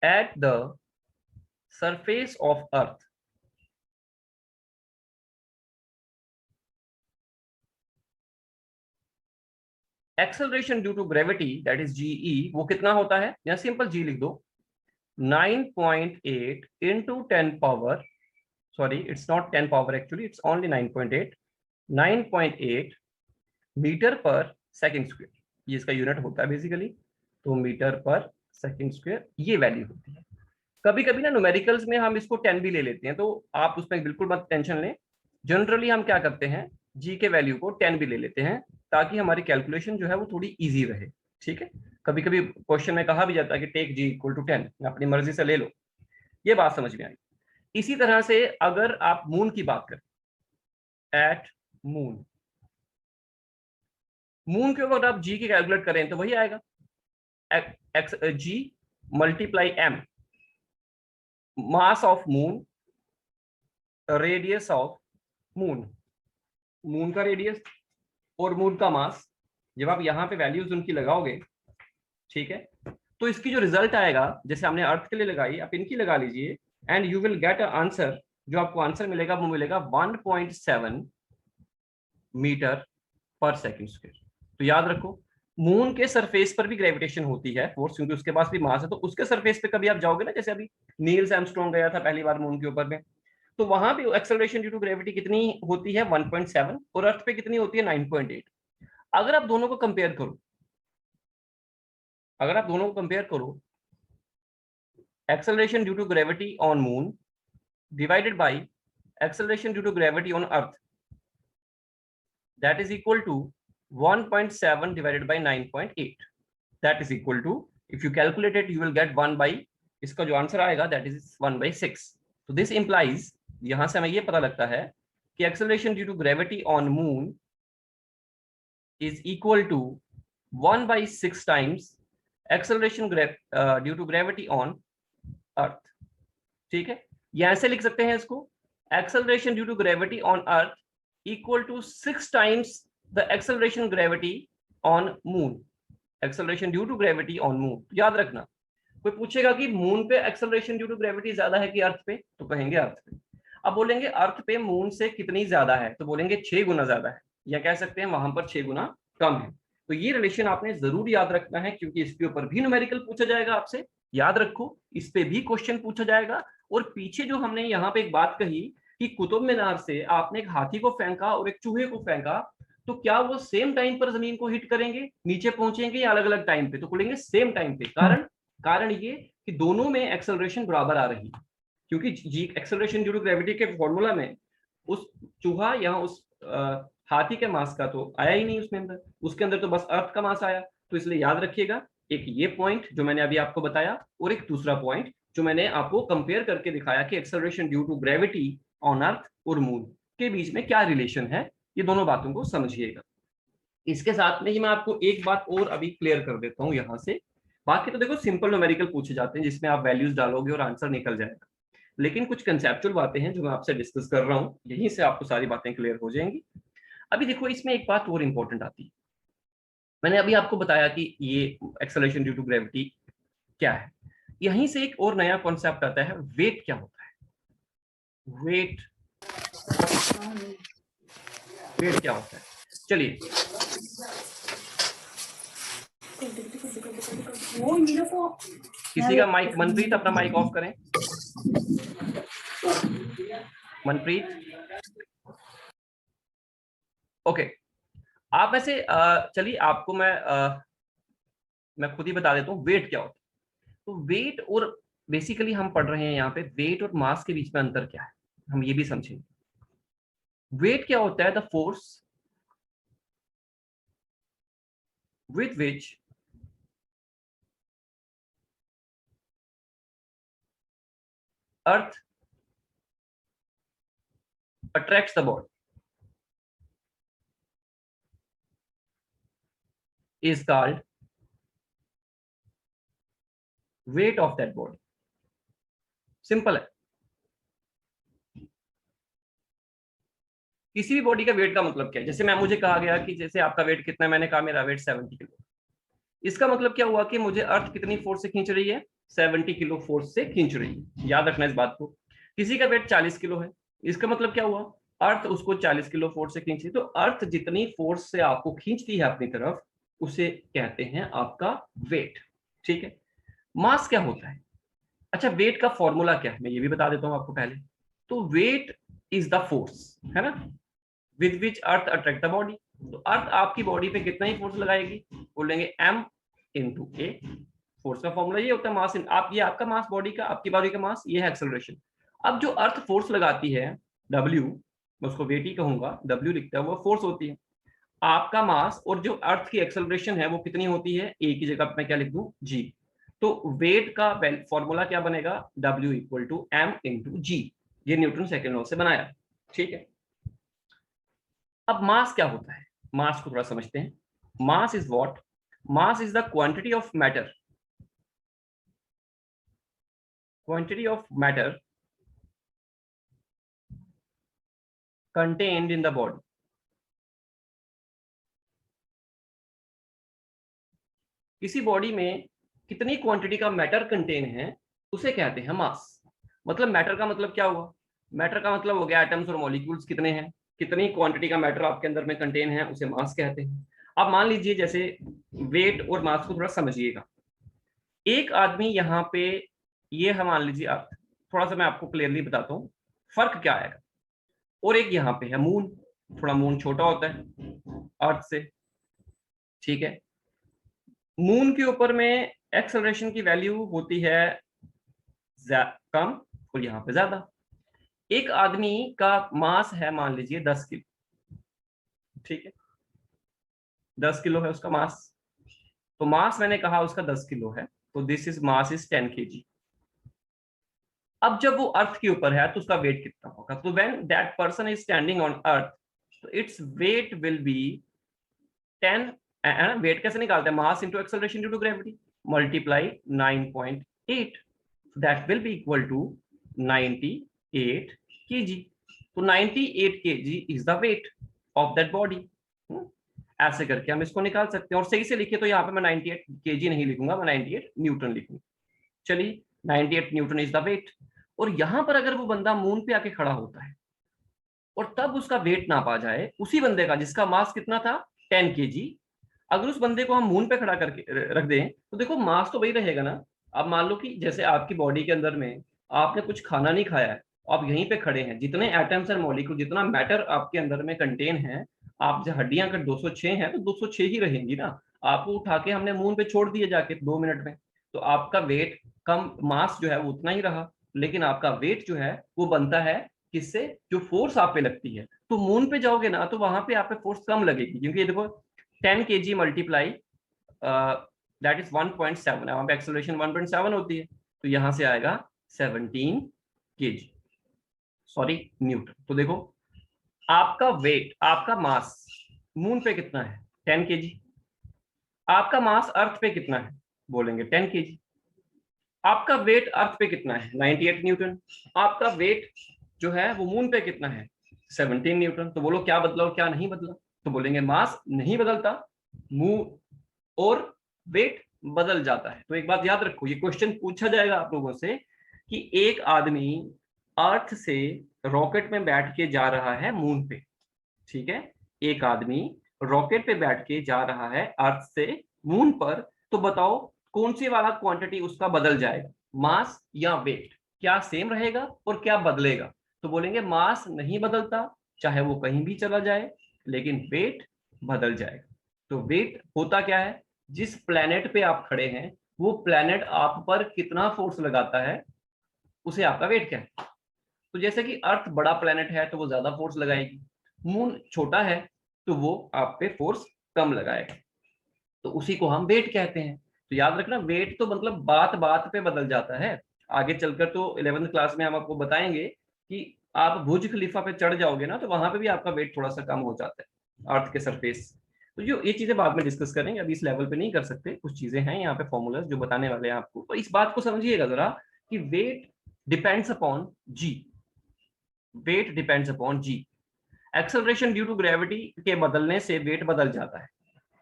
at the surface of Earth acceleration due to gravity that is G E, वो कितना होता है, या सिंपल जी लिख दो, 9.8 into 10 power, sorry it's not 10 power actually, it's only 9.8 metre per second square, ये इसका यूनिट होता है बेसिकली, तो मीटर पर सेकेंड स्क्वायर ये वैल्यू होती है। कभी कभी ना न्यूमेरिकल्स में हम इसको 10 भी ले लेते हैं, तो आप उसमें बिल्कुल मत टेंशन लें। जनरली हम क्या करते हैं, जी के वैल्यू को 10 भी ले लेते हैं ताकि हमारी कैलकुलेशन जो है वो थोड़ी इजी रहे। ठीक है, कभी कभी क्वेश्चन में कहा भी जाता है कि टेक जी इक्वल टू 10, अपनी मर्जी से ले लो, ये बात समझ में आई। इसी तरह से अगर आप मून की बात करें, एट मून, मून के ऊपर आप जी की कैलकुलेट करें तो वही आएगा, X G multiply M, mass of moon, radius of moon, moon का रेडियस और मून का मास, जब आप यहाँ पे वैल्यूज उनकी लगाओगे, ठीक है, तो इसकी जो रिजल्ट आएगा, जैसे हमने अर्थ के लिए लगाई, आप इनकी लगा लीजिए and you will get a answer. जो आपको आंसर मिलेगा वो मिलेगा 1.7 मीटर पर सेकेंड स्क्वायर। तो याद रखो मून के सरफेस पर भी ग्रेविटेशन होती है फोर्स, क्योंकि उसके पास भी मास है, तो उसके सरफेस पे कभी आप जाओगे ना, जैसे अभी नील आर्मस्ट्रांग गया था पहली बार मून के ऊपर में, तो वहां भी एक्सेलरेशन ड्यू टू ग्रेविटी कितनी होती है 1.7, और अर्थ पे कितनी होती है 9.8। अगर आप दोनों को कंपेयर करो, अगर आप दोनों को कंपेयर करो, acceleration due to gravity on moon divided by acceleration due to gravity on earth, that is equal to 1.7 divided by 9.8, that is equal to, if you calculate it you will get 1 by, इसका जो आंसर आएगा that is 1/6। so this implies, यहां से हमें ये पता लगता है कि acceleration due to gravity on moon is equal to 1/6 times acceleration due to gravity on earth। ठीक है, यहां से लिख सकते हैं इसको, acceleration due to gravity on Earth equal to 6 times the acceleration gravity on moon, acceleration due to gravity on moon. याद रखना, कोई पूछेगा कि मून पे एक्सेलरेशन ड्यू टू ग्रेविटी ज्यादा है कि अर्थ पे, तो कहेंगे अर्थ पे। अब बोलेंगे अर्थ पे मून से कितनी ज्यादा है, तो बोलेंगे 6 गुना ज्यादा है, या कह सकते हैं वहां पर 6 गुना कम है। तो ये रिलेशन आपने जरूर याद रखना है, क्योंकि इसके ऊपर भी न्यूमेरिकल पूछा जाएगा आपसे, याद रखो इस पे भी क्वेश्चन पूछा जाएगा। और पीछे जो हमने यहाँ पे एक बात कही कि कुतुब मीनार से आपने एक हाथी को फेंका और एक चूहे को फेंका, तो क्या वो सेम टाइम पर जमीन को हिट करेंगे, नीचे पहुंचेंगे, या अलग अलग टाइम पे, तो बोलेंगे सेम टाइम पे। कारण ये कि दोनों में एक्सेलरेशन बराबर आ रही है, क्योंकि जी एक्सेलरेशन ड्यू टू ग्रेविटी के फॉर्मूला में उस चूहा या उस हाथी के मास का तो आया ही नहीं उसमें अंदर, उसके अंदर तो बस अर्थ का मास आया। तो इसलिए याद रखिएगा एक ये पॉइंट जो मैंने अभी आपको बताया, और एक दूसरा पॉइंट जो मैंने आपको कंपेयर करके दिखाया कि acceleration due to gravity on Earth और मून के बीच में क्या रिलेशन है, ये दोनों बातों को समझिएगा। इसके साथ में ही मैं आपको एक बात और अभी क्लियर कर देता हूं यहां से। बाकी तो देखो सिंपल न्यूमेरिकल पूछे जाते हैं जिसमें आप वैल्यूज डालोगे और आंसर निकल जाएगा, लेकिन कुछ कंसेप्चुअल बातें हैं जो मैं आपसे डिस्कस कर रहा हूं, यहीं से आपको सारी बातें क्लियर हो जाएंगी। अभी देखो इसमें एक बात और इंपॉर्टेंट आती है, मैंने अभी आपको बताया कि ये एक्सेलरेशन ड्यू टू ग्रेविटी क्या है, यहीं से एक और नया कॉन्सेप्ट आता है, वेट क्या होता है, वेट, वेट क्या होता है। चलिए किसी का माइक, मनप्रीत अपना माइक ऑफ करें, मनप्रीत, ओके। आप में से चलिए आपको मैं खुद ही बता देता हूँ वेट क्या होता है। तो वेट और बेसिकली हम पढ़ रहे हैं यहाँ पे वेट और मास के बीच में अंतर क्या है, हम ये भी समझेंगे। वेट क्या होता है, the force with which earth attracts the body is called weight of that body. Simple है। किसी भी बॉडी का वेट का मतलब क्या है? जैसे मुझे कहा गया कि जैसे आपका वेट कितना है, मैंने कहा मेरा वेट 70 किलो। इसका मतलब क्या हुआ कि मुझे अर्थ कितनी फोर्स से खींच रही है? 70 किलो फोर्स से खींच रही है। याद रखना इस बात को। किसी का वेट 40 किलो है, इसका मतलब क्या हुआ? अर्थ उसको 40 किलो फोर्स से खींच रही है। तो अर्थ जितनी फोर्स से आपको खींचती है अपनी तरफ, उसे कहते हैं आपका वेट। ठीक है। मास क्या होता है? अच्छा, वेट का फॉर्मूला क्या है मैं ये भी बता देता हूं आपको पहले। तो वेट इज द फोर्स, है ना, with which earth attract the body. तो अर्थ आपकी बॉडी पे कितना ही फोर्स लगाएगी? बोलेंगे m इंटू ए। फोर्स का फॉर्मूला ये होता है मास। आप ये आपका मास बॉडी का, आपकी बॉडी का मास, ये है एक्सेलरेशन। अब जो अर्थ फोर्स लगाती है W, मैं उसको वेट ही कहूंगा, W लिखता है, वो फोर्स होती है। आपका मास और जो अर्थ की एक्सेलरेशन है वो कितनी होती है? ए की जगह मैं क्या लिख दूं? G। तो वेट का फॉर्मूला क्या बनेगा? W equal to m into G। ये न्यूटन सेकेंड लॉ से बनाया। ठीक है। अब मास क्या होता है? मास को थोड़ा समझते हैं। Mass is what? Mass is the quantity of matter, quantity of matter contained in the body। किसी बॉडी में कितनी क्वांटिटी का मैटर कंटेन है उसे कहते हैं मास। मतलब मैटर का मतलब क्या हुआ? मैटर का मतलब हो गया एटम्स और मॉलिक्यूल्स कितने हैं, कितनी क्वांटिटी का मैटर आपके अंदर में कंटेन है, उसे मास कहते हैं। अब मान लीजिए, जैसे वेट और मास को थोड़ा समझिएगा। एक आदमी यहाँ पे, ये हम मान लीजिए, आप थोड़ा सा मैं आपको क्लियरली बताता हूँ फर्क क्या आएगा। और एक यहाँ पे है मून, थोड़ा मून छोटा होता है अर्थ से। ठीक है। मून के ऊपर में एक्सेलरेशन की वैल्यू होती है कम और यहाँ पे ज्यादा। एक आदमी का मास है मान लीजिए 10 किलो। ठीक है, 10 किलो है उसका मास। तो मास मैंने कहा उसका 10 किलो है, तो this is mass is 10 kg। अब जब वो अर्थ के ऊपर है तो उसका वेट कितना होगा? तो when that person is standing on earth, तो its weight will be 10। Weight कैसे निकालते हैं? Mass into acceleration due to gravity multiply 9.8, that will be equal to 98 kg। तो 98 kg is the weight of that body. ऐसे करके हम इसको निकाल सकते हैं। और सही से लिखिए तो यहाँ पे मैं 98 kg नहीं लिखूंगा, मैं 98 न्यूटन लिखूंगा। चलिए, 98 न्यूटन इज द वेट। और यहां पर अगर वो बंदा मून पे आके खड़ा होता है और तब उसका वेट नापा जाए, उसी बंदे का जिसका मास कितना था 10 kg, अगर उस बंदे को हम मून पे खड़ा करके रख दें तो देखो मास तो वही रहेगा ना। अब मान लो कि जैसे आपकी बॉडी के अंदर में आपने कुछ खाना नहीं खाया है, आप यहीं पे खड़े हैं, जितने एटम्स एंड मॉलिक्यूल, जितना मैटर आपके अंदर में कंटेन है, आप जो हड्डियां अगर 206 हैं तो 206 ही रहेंगी ना। आपको उठा के हमने मून पे छोड़ दिया जाके 2 मिनट में, तो आपका वेट कम, मास जो है वो उतना ही रहा, लेकिन आपका वेट जो है वो बनता है किससे? जो फोर्स आप पे लगती है। तो मून पे जाओगे ना तो वहां पे आप पे फोर्स कम लगेगी, क्योंकि ये देखो 10 kg मल्टीप्लाई दैट इज 1.7 है, वहां पे एक्सेलरेशन 1.7 होती है, तो यहां से आएगा 17 kg, सॉरी न्यूटन। तो देखो आपका वेट, आपका मास मून पे कितना है? 10 kg। आपका मास अर्थ पे कितना है? बोलेंगे 10 kg। आपका वेट अर्थ पे कितना है? 98 न्यूटन। आपका वेट जो है वो मून पे कितना है? 17 न्यूटन। तो बोलो क्या बदला और क्या नहीं बदला? तो बोलेंगे मास नहीं बदलता, मून और वेट बदल जाता है। तो एक बात याद रखो, ये क्वेश्चन पूछा जाएगा आप लोगों से कि एक आदमी अर्थ से रॉकेट में बैठ के जा रहा है मून पे। ठीक है, एक आदमी रॉकेट पे बैठ के जा रहा है अर्थ से मून पर, तो बताओ कौन सी वाला क्वांटिटी उसका बदल जाएगा, मास या वेट? क्या सेम रहेगा और क्या बदलेगा? तो बोलेंगे मास नहीं बदलता, चाहे वो कहीं भी चला जाए, लेकिन वेट बदल जाएगा। तो वेट होता क्या है? जिस प्लेनेट पे आप खड़े हैं वो प्लेनेट आप पर कितना फोर्स लगाता है, उसे आपका वेट कहते हैं। तो जैसे कि अर्थ बड़ा प्लेनेट है तो वो ज्यादा फोर्स लगाएगी, मून छोटा है तो वो आप पे फोर्स कम लगाएगा। तो उसी को हम वेट कहते हैं। तो याद रखना, वेट तो मतलब बात बात पे बदल जाता है। आगे चलकर तो 11वीं क्लास में हम आपको बताएंगे कि आप बुर्ज खलीफा पे चढ़ जाओगे ना, तो वहां पे भी आपका वेट थोड़ा सा कम हो जाता है अर्थ के सरफेस। तो जो ये चीजें बाद में डिस्कस करेंगे, अभी इस लेवल पे नहीं कर सकते। कुछ चीजें हैं यहाँ पे फॉर्मूलाज जो बताने वाले हैं आपको। तो इस बात को समझिएगा जरा कि weight depends upon G. Weight depends upon G. Acceleration due to gravity के बदलने से वेट बदल जाता है,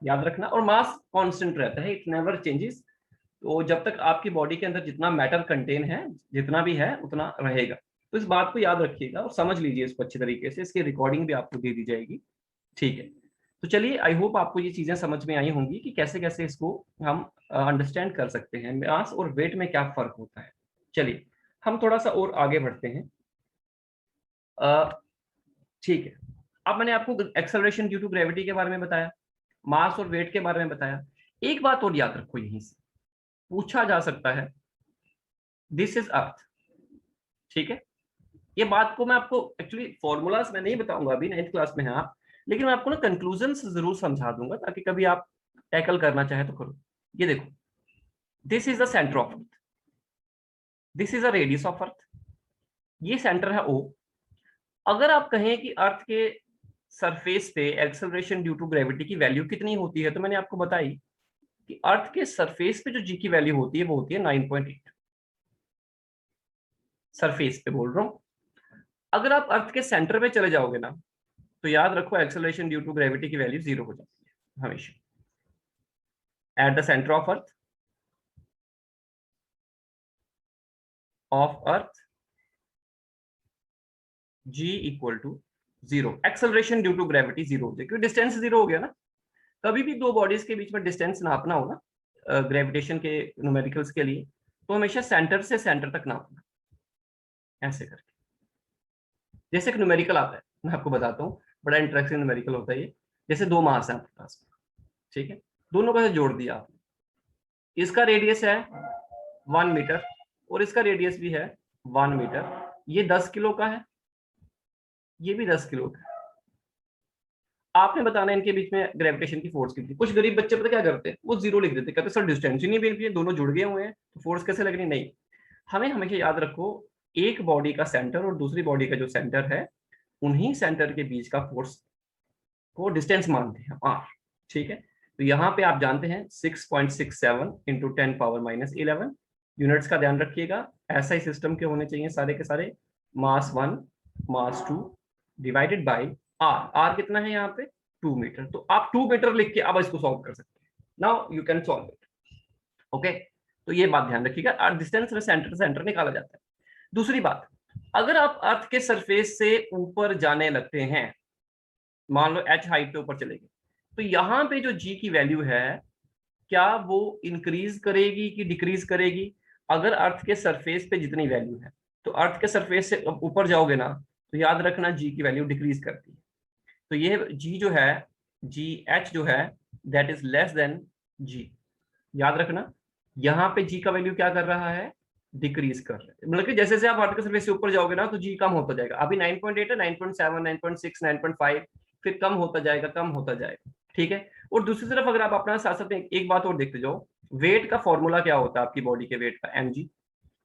याद रखना। और मास कांस्टेंट रहता है, इट नेवर चेंजेस। तो जब तक आपकी बॉडी के अंदर जितना मैटर कंटेन है, जितना भी है उतना रहेगा। तो इस बात को याद रखिएगा और समझ लीजिए इसको अच्छी तरीके से। इसकी रिकॉर्डिंग भी आपको दे दी जाएगी, ठीक है। तो चलिए, आई होप आपको ये चीजें समझ में आई होंगी कि कैसे कैसे इसको हम अंडरस्टैंड कर सकते हैं, मास और वेट में क्या फर्क होता है। चलिए हम थोड़ा सा और आगे बढ़ते हैं। ठीक है, अब मैंने आपको एक्सेलरेशन ड्यू टू ग्रेविटी के बारे में बताया, मास और वेट के बारे में बताया। एक बात और याद रखो, यहीं से पूछा जा सकता है, दिस इज अर्थ, ठीक है। ये बात को मैं आपको एक्चुअली फॉर्मूलाज में नहीं बताऊंगा, अभी 9th क्लास में है आप, लेकिन मैं आपको ना कंक्लूजन जरूर समझा दूंगा, ताकि कभी आप टैकल करना चाहे तो करो। ये देखो, this is the centre of earth, this is the radius of earth, ये सेंटर है ओ। अगर आप कहें कि अर्थ के सरफेस पे एक्सेलरेशन ड्यू टू ग्रेविटी की वैल्यू कितनी होती है, तो मैंने आपको बताई कि अर्थ के सरफेस पे जो जी की वैल्यू होती है वो होती है 9.8। सरफेस पे बोल रहा हूं। अगर आप अर्थ के सेंटर पे चले जाओगे ना, तो याद रखो एक्सेलरेशन ड्यू टू ग्रेविटी की वैल्यू 0 हो जाती है हमेशा। At the centre of Earth G equal to 0, acceleration due to gravity 0 हो जाए, क्योंकि डिस्टेंस 0 हो गया ना। कभी भी दो बॉडीज के बीच में डिस्टेंस नापना हो ना ग्रेविटेशन के न्यूमेरिकल्स के लिए, तो हमेशा सेंटर से सेंटर तक नापना, ऐसे करके। जैसे एक न्यूमेरिकल आता है, मैं आपको बताता हूँ, बड़ा इंटरेस्टिंग न्यूमेरिकल होता है ये। जैसे दो मास है आपके पास, ठीक है, दोनों को जोड़ दिया आपने। इसका रेडियस है 1 मीटर और इसका रेडियस भी है 1 मीटर। ये 10 किलो का है, ये भी 10 किलो का है। आपने बताना इनके बीच में ग्रेविटेशन की फोर्स कितनी। कुछ गरीब बच्चे पता क्या करते हैं, वो 0 लिख देते, कहते सर डिस्टेंस ही नहीं बन, दोनों जुड़ गए हुए हैं तो फोर्स कैसे लगनी। नहीं, हमें हमेशा याद रखो, एक बॉडी का सेंटर और दूसरी बॉडी का जो सेंटर है, उन्हीं सेंटर के बीच का फोर्स को डिस्टेंस मानते हैं आर, ठीक है। तो यहाँ पे आप जानते हैं 6.67 इंटू 10⁻⁻11 यूनिट्स का ध्यान रखिएगा। ऐसा ही सिस्टम के होने चाहिए सारे के सारे। मास 1 मास 2 डिवाइडेड बाई आर। आर कितना है यहाँ पे 2 मीटर। तो आप 2 मीटर लिख के अब इसको सॉल्व कर सकते हैं। Now you can solve it, okay. तो ये बात ध्यान रखिएगा, डिस्टेंस में सेंटर सेंटर निकाला जाता है। दूसरी बात, अगर आप अर्थ के सरफेस से ऊपर जाने लगते हैं, मान लो h हाइट पे ऊपर चले गए, तो यहाँ पे जो g की वैल्यू है, क्या वो इंक्रीज करेगी कि डिक्रीज करेगी। अगर अर्थ के सरफेस पे जितनी वैल्यू है, तो अर्थ के सरफेस से ऊपर जाओगे ना, तो याद रखना g की वैल्यू डिक्रीज करती है। तो ये g जो है, g h जो है, that is less than g। याद रखना, यहाँ पे g का वैल्यू क्या कर रहा है, डिक्रीज कर रहा है। मतलब कि जैसे जैसे आप अर्थ के सरफेस से ऊपर जाओगे ना, तो g कम होता जाएगा। अभी 9.8 है, 9.7, 9.6, 9.5, फिर कम होता जाएगा, कम होता जाएगा, ठीक है। और दूसरी तरफ अगर आप अपना साथ साथ एक बात और देखते जाओ, वेट का फॉर्मूला क्या होता है आपकी बॉडी के वेट का, mg।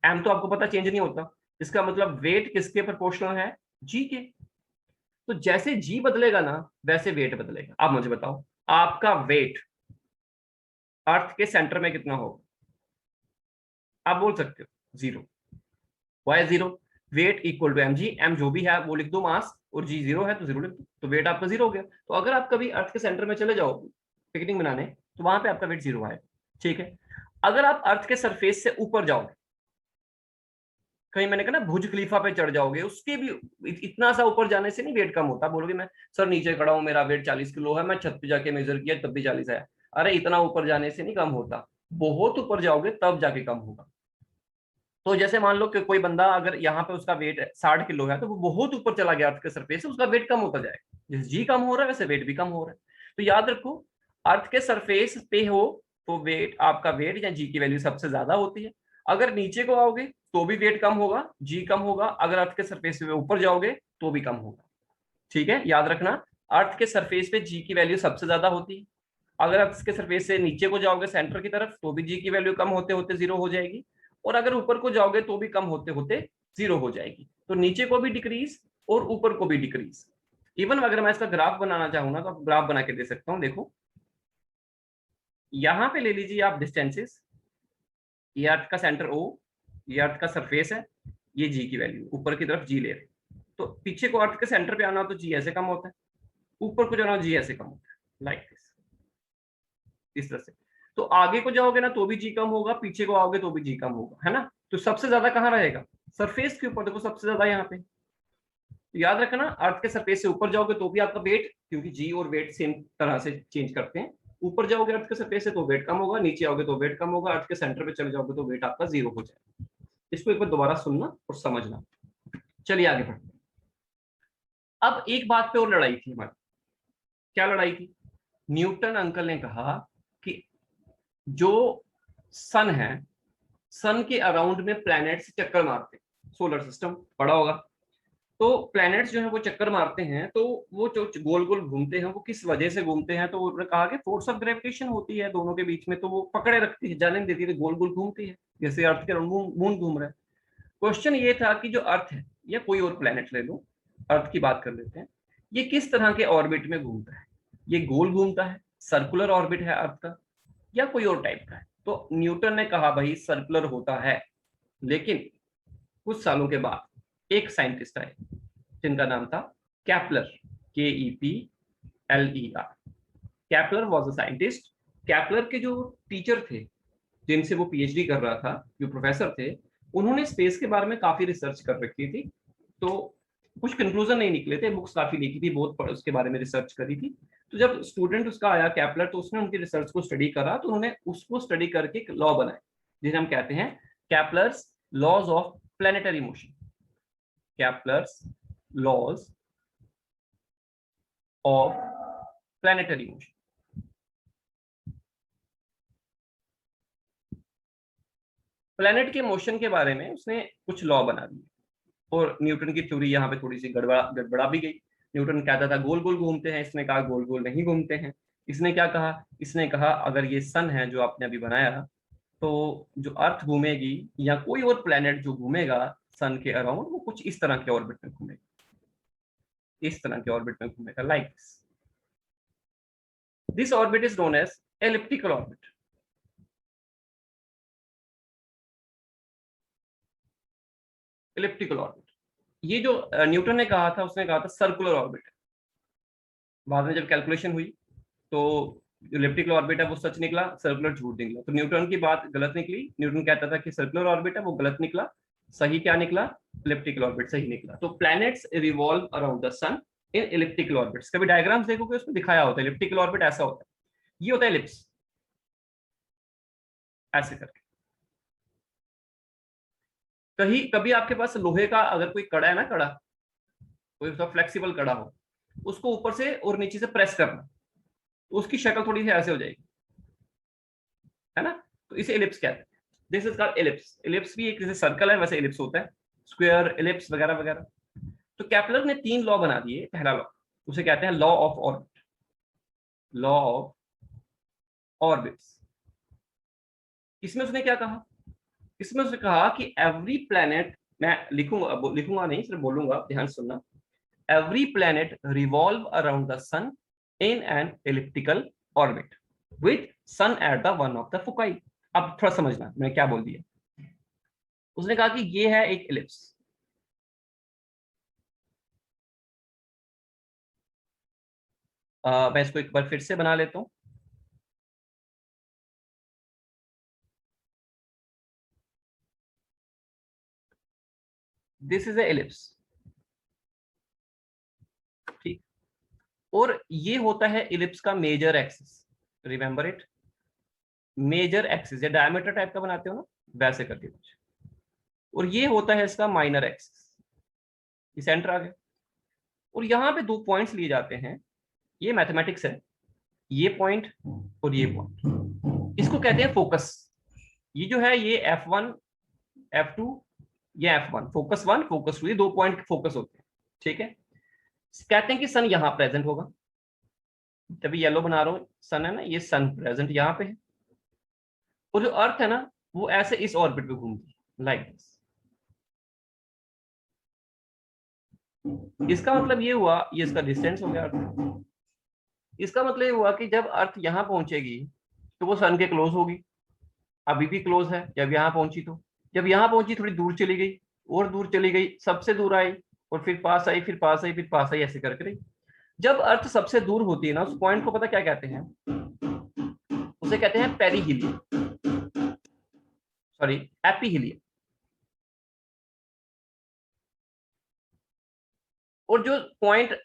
m तो आपको पता चेंज नहीं होता। इसका मतलब वेट किसके प्रोपोर्शनल है, g के। तो जैसे g बदलेगा ना, वैसे वेट बदलेगा। आप मुझे बताओ, आपका वेट अर्थ के सेंटर में कितना होगा। आप बोल सकते हो 0। Why 0, weight equal to mg। m जो भी है वो लिख दो मास, और g 0 है तो 0 लिख दो, तो वेट आपका 0 हो गया। तो अगर आप कभी अर्थ के सेंटर में चले जाओ पिकनिक बनाने, तो वहां पे आपका वेट 0 आएगा, ठीक है। अगर आप अर्थ के सरफेस से ऊपर जाओगे, कहीं मैंने कहा ना भुज खलीफा पे चढ़ जाओगे, उसके भी इतना सा ऊपर जाने से नहीं वेट कम होता। बोलोगे मैं सर नीचे खड़ा हूं, मेरा वेट 40 किलो है, मैं छत पे जाके मेजर किया तब भी 40 है। अरे इतना ऊपर जाने से नहीं कम होता, बहुत ऊपर जाओगे तब जाके कम होगा। तो जैसे मान लो कि कोई बंदा अगर यहाँ पे उसका वेट 60 किलो है, तो वो बहुत ऊपर चला गया अर्थ के सरफेस से, उसका वेट कम होता जाएगा। जैसे जी कम हो रहा है वैसे वेट भी कम हो रहा है। तो याद रखो, अर्थ के सरफेस पे हो तो वेट, आपका वेट या जी की वैल्यू सबसे ज्यादा होती है। अगर नीचे को आओगे तो भी वेट कम होगा, जी कम होगा। अगर अर्थ के सरफेस पे ऊपर जाओगे तो भी कम होगा, ठीक है। याद रखना, अर्थ के सरफेस पे जी की वैल्यू सबसे ज्यादा होती है, अगर आप इसके सरफेस से नीचे को जाओगे सेंटर की तरफ तो भी जी की वैल्यू कम होते होते जीरो हो जाएगी, और अगर ऊपर को जाओगे तो भी कम होते होते जीरो हो जाएगी। तो नीचे को भी डिक्रीज और ऊपर को भी डिक्रीज। इवन अगर मैं इसका ग्राफ बनाना चाहूँ ना तो आप ग्राफ बना के दे सकता हूँ। देखो यहां पे ले लीजिए आप डिस्टेंसेस, ये अर्थ का सेंटर ओ, ये अर्थ का सरफेस है, ये जी की वैल्यू ऊपर की तरफ जी ले रहे, तो पीछे को अर्थ के सेंटर पे आना हो तो जी ऐसे कम होता है, ऊपर को जाना हो जी ऐसे कम होता है, लाइक दिस, इस तरह से। तो आगे को जाओगे ना तो भी जी कम होगा, पीछे को आओगे तो भी जी कम होगा, है ना। तो सबसे ज्यादा कहाँ रहेगा, सरफेस के ऊपर। देखो सबसे ज्यादा यहाँ पे, तो याद रखना अर्थ के सरफेस से ऊपर जाओगे तो भी आपका वेट, क्योंकि जी और वेट सेम तरह से चेंज करते हैं, ऊपर जाओगे अर्थ के सरफेस से तो वेट कम होगा, नीचे आओगे तो वेट कम होगा, अर्थ के सेंटर पे चले जाओगे तो वेट आपका जीरो हो जाएगा। इसको एक बार दोबारा सुनना और समझना। चलिए आगे बढ़ते हैं। अब एक बात पे और लड़ाई थी हमारी। क्या लड़ाई थी, न्यूटन अंकल ने कहा कि जो सन है, सन के अराउंड में प्लैनेट्स चक्कर मारते हैं, सोलर सिस्टम पड़ा होगा, तो प्लैनेट्स जो है वो चक्कर मारते हैं, तो वो जो गोल गोल घूमते हैं वो किस वजह से घूमते हैं, तो उन्होंने कहा कि फोर्स ऑफ ग्रेविटेशन होती है दोनों के बीच में, तो वो पकड़े रखती है, जाने नहीं देती है, गोल गोल घूमती है जैसे अर्थ के मून घूम रहा है। क्वेश्चन ये था कि जो अर्थ है या कोई और प्लैनेट ले लो, अर्थ की बात कर लेते हैं, ये किस तरह के ऑर्बिट में घूमता है, ये गोल घूमता है, सर्कुलर ऑर्बिट है अर्थ का, या कोई और टाइप का है। तो न्यूटन ने कहा भाई सर्कुलर होता है। लेकिन कुछ सालों के बाद एक साइंटिस्ट आए जिनका नाम था कैपलर, KEPLER। कैपलर was a scientist. कैपलर के जो टीचर थे जिनसे वो PhD कर रहा था, जो प्रोफेसर थे, उन्होंने स्पेस के बारे में काफी रिसर्च कर रखी थी, तो कुछ कंक्लूजन नहीं निकले थे, बुक्स काफी लिखी थी, बहुत उसके बारे में रिसर्च करी थी। तो जब स्टूडेंट उसका आया कैपलर, तो उसने उनकी रिसर्च को स्टडी करा, तो उन्होंने उसको स्टडी करके एक लॉ बनाए जिसे हम कहते हैं Kepler's laws of planetary motion. Kepler's laws of planetary motion. Planet के मोशन के बारे में उसने कुछ लॉ बना दिए, और न्यूटन की थ्योरी यहाँ पे थोड़ी सी गड़बड़ा भी गई। न्यूटन कहता था गोल गोल घूमते हैं, इसने कहा गोल गोल नहीं घूमते हैं। इसने क्या कहा, इसने कहा अगर ये सन है जो आपने अभी बनाया, तो जो अर्थ घूमेगी या कोई और प्लेनेट जो घूमेगा सन के अराउंड, वो कुछ इस तरह के ऑर्बिट में घूमेगा, इस तरह के ऑर्बिट में घूमेगा, like this orbit is known as elliptical orbit. Elliptical orbit, ये जो न्यूटन ने कहा था, उसने कहा था सर्कुलर ऑर्बिट। बाद में जब कैलकुलेशन हुई तो जो इलिप्टिकल ऑर्बिट है वो सच निकला, सर्कुलर झूठ निकला। तो न्यूटन की बात गलत निकली, न्यूटन कहता था कि सर्कुलर ऑर्बिट है, वो गलत निकला। सही क्या निकला, इलिप्टिकल ऑर्बिट सही निकला। तो planets revolve around the sun in elliptical orbits. कभी डायग्राम्स देखोगे उसमें दिखाया होता है इलिप्टिकल ऑर्बिट ऐसा होता है, ये होता है इलिप्स, ऐसे करके। कहीं कभी आपके पास लोहे का अगर कोई कड़ा है ना, कड़ा कोई सा फ्लेक्सिबल कड़ा हो, उसको ऊपर से और नीचे से प्रेस करना, तो उसकी शक्ल थोड़ी सी ऐसे हो जाएगी, है ना। तो इसे इलिप्स कहते हैं। This is called ellipse. Ellipse भी एक जैसे सर्कल है वैसे इलिप्स होता है, स्क्वायर, इलिप्स वगैरह वगैरह। तो कैपलर ने 3 लॉ बना दिए। पहला लॉ उसे कहते हैं law of orbit, law of orbits. इसमें उसने क्या कहा, इसमें उसने कहा कि एवरी प्लैनेट, मैं लिखूंगा नहीं सिर्फ बोलूंगा, ध्यान सुनना। Every planet revolve around the sun in an elliptical orbit with sun at the one of the foci. अब थोड़ा समझना मैंने क्या बोल दिया। उसने कहा कि ये है एक इलिप्स, मैं इसको एक बार फिर से बना लेता हूं। दिस इज ए इलिप्स, ठीक। और ये होता है इलिप्स का major axis, remember it, major axis या डायमीटर टाइप का बनाते हो ना, वैसे करके कुछ। और ये होता है इसका माइनर एक्सिस, ये सेंटर आ गया। और यहाँ पे 2 पॉइंट्स लिए जाते हैं, ये मैथमेटिक्स है, ये पॉइंट और ये पॉइंट, इसको कहते हैं फोकस। ये जो है ये F1 F2, ये F1 फोकस 1 फोकस 2, ये 2 पॉइंट फोकस होते हैं, ठीक है। कहते हैं कि सन यहां प्रेजेंट होगा, तभी येलो बना रहा हूँ, सन है ना, ये सन प्रेजेंट यहाँ पे है, और जो अर्थ है ना वो ऐसे इस ऑर्बिट पे घूमती है लाइक दिस। इसका मतलब ये हुआ, ये इसका डिस्टेंस हो गया अर्थ। इसका मतलब ये हुआ कि जब अर्थ यहाँ पहुंचेगी तो वो सन के क्लोज होगी, अभी भी क्लोज है जब यहाँ पहुंची, तो जब यहाँ पहुंची थोड़ी दूर चली गई, और दूर चली गई, सबसे दूर आई, और फिर पास आई, फिर पास आई, फिर पास आई, ऐसे करके रही। जब अर्थ सबसे दूर होती है ना, उस पॉइंट को पता क्या कहते हैं? उसे कहते हैं पेरीहीलियम, सॉरी एपीहीलियम। और जो पॉइंट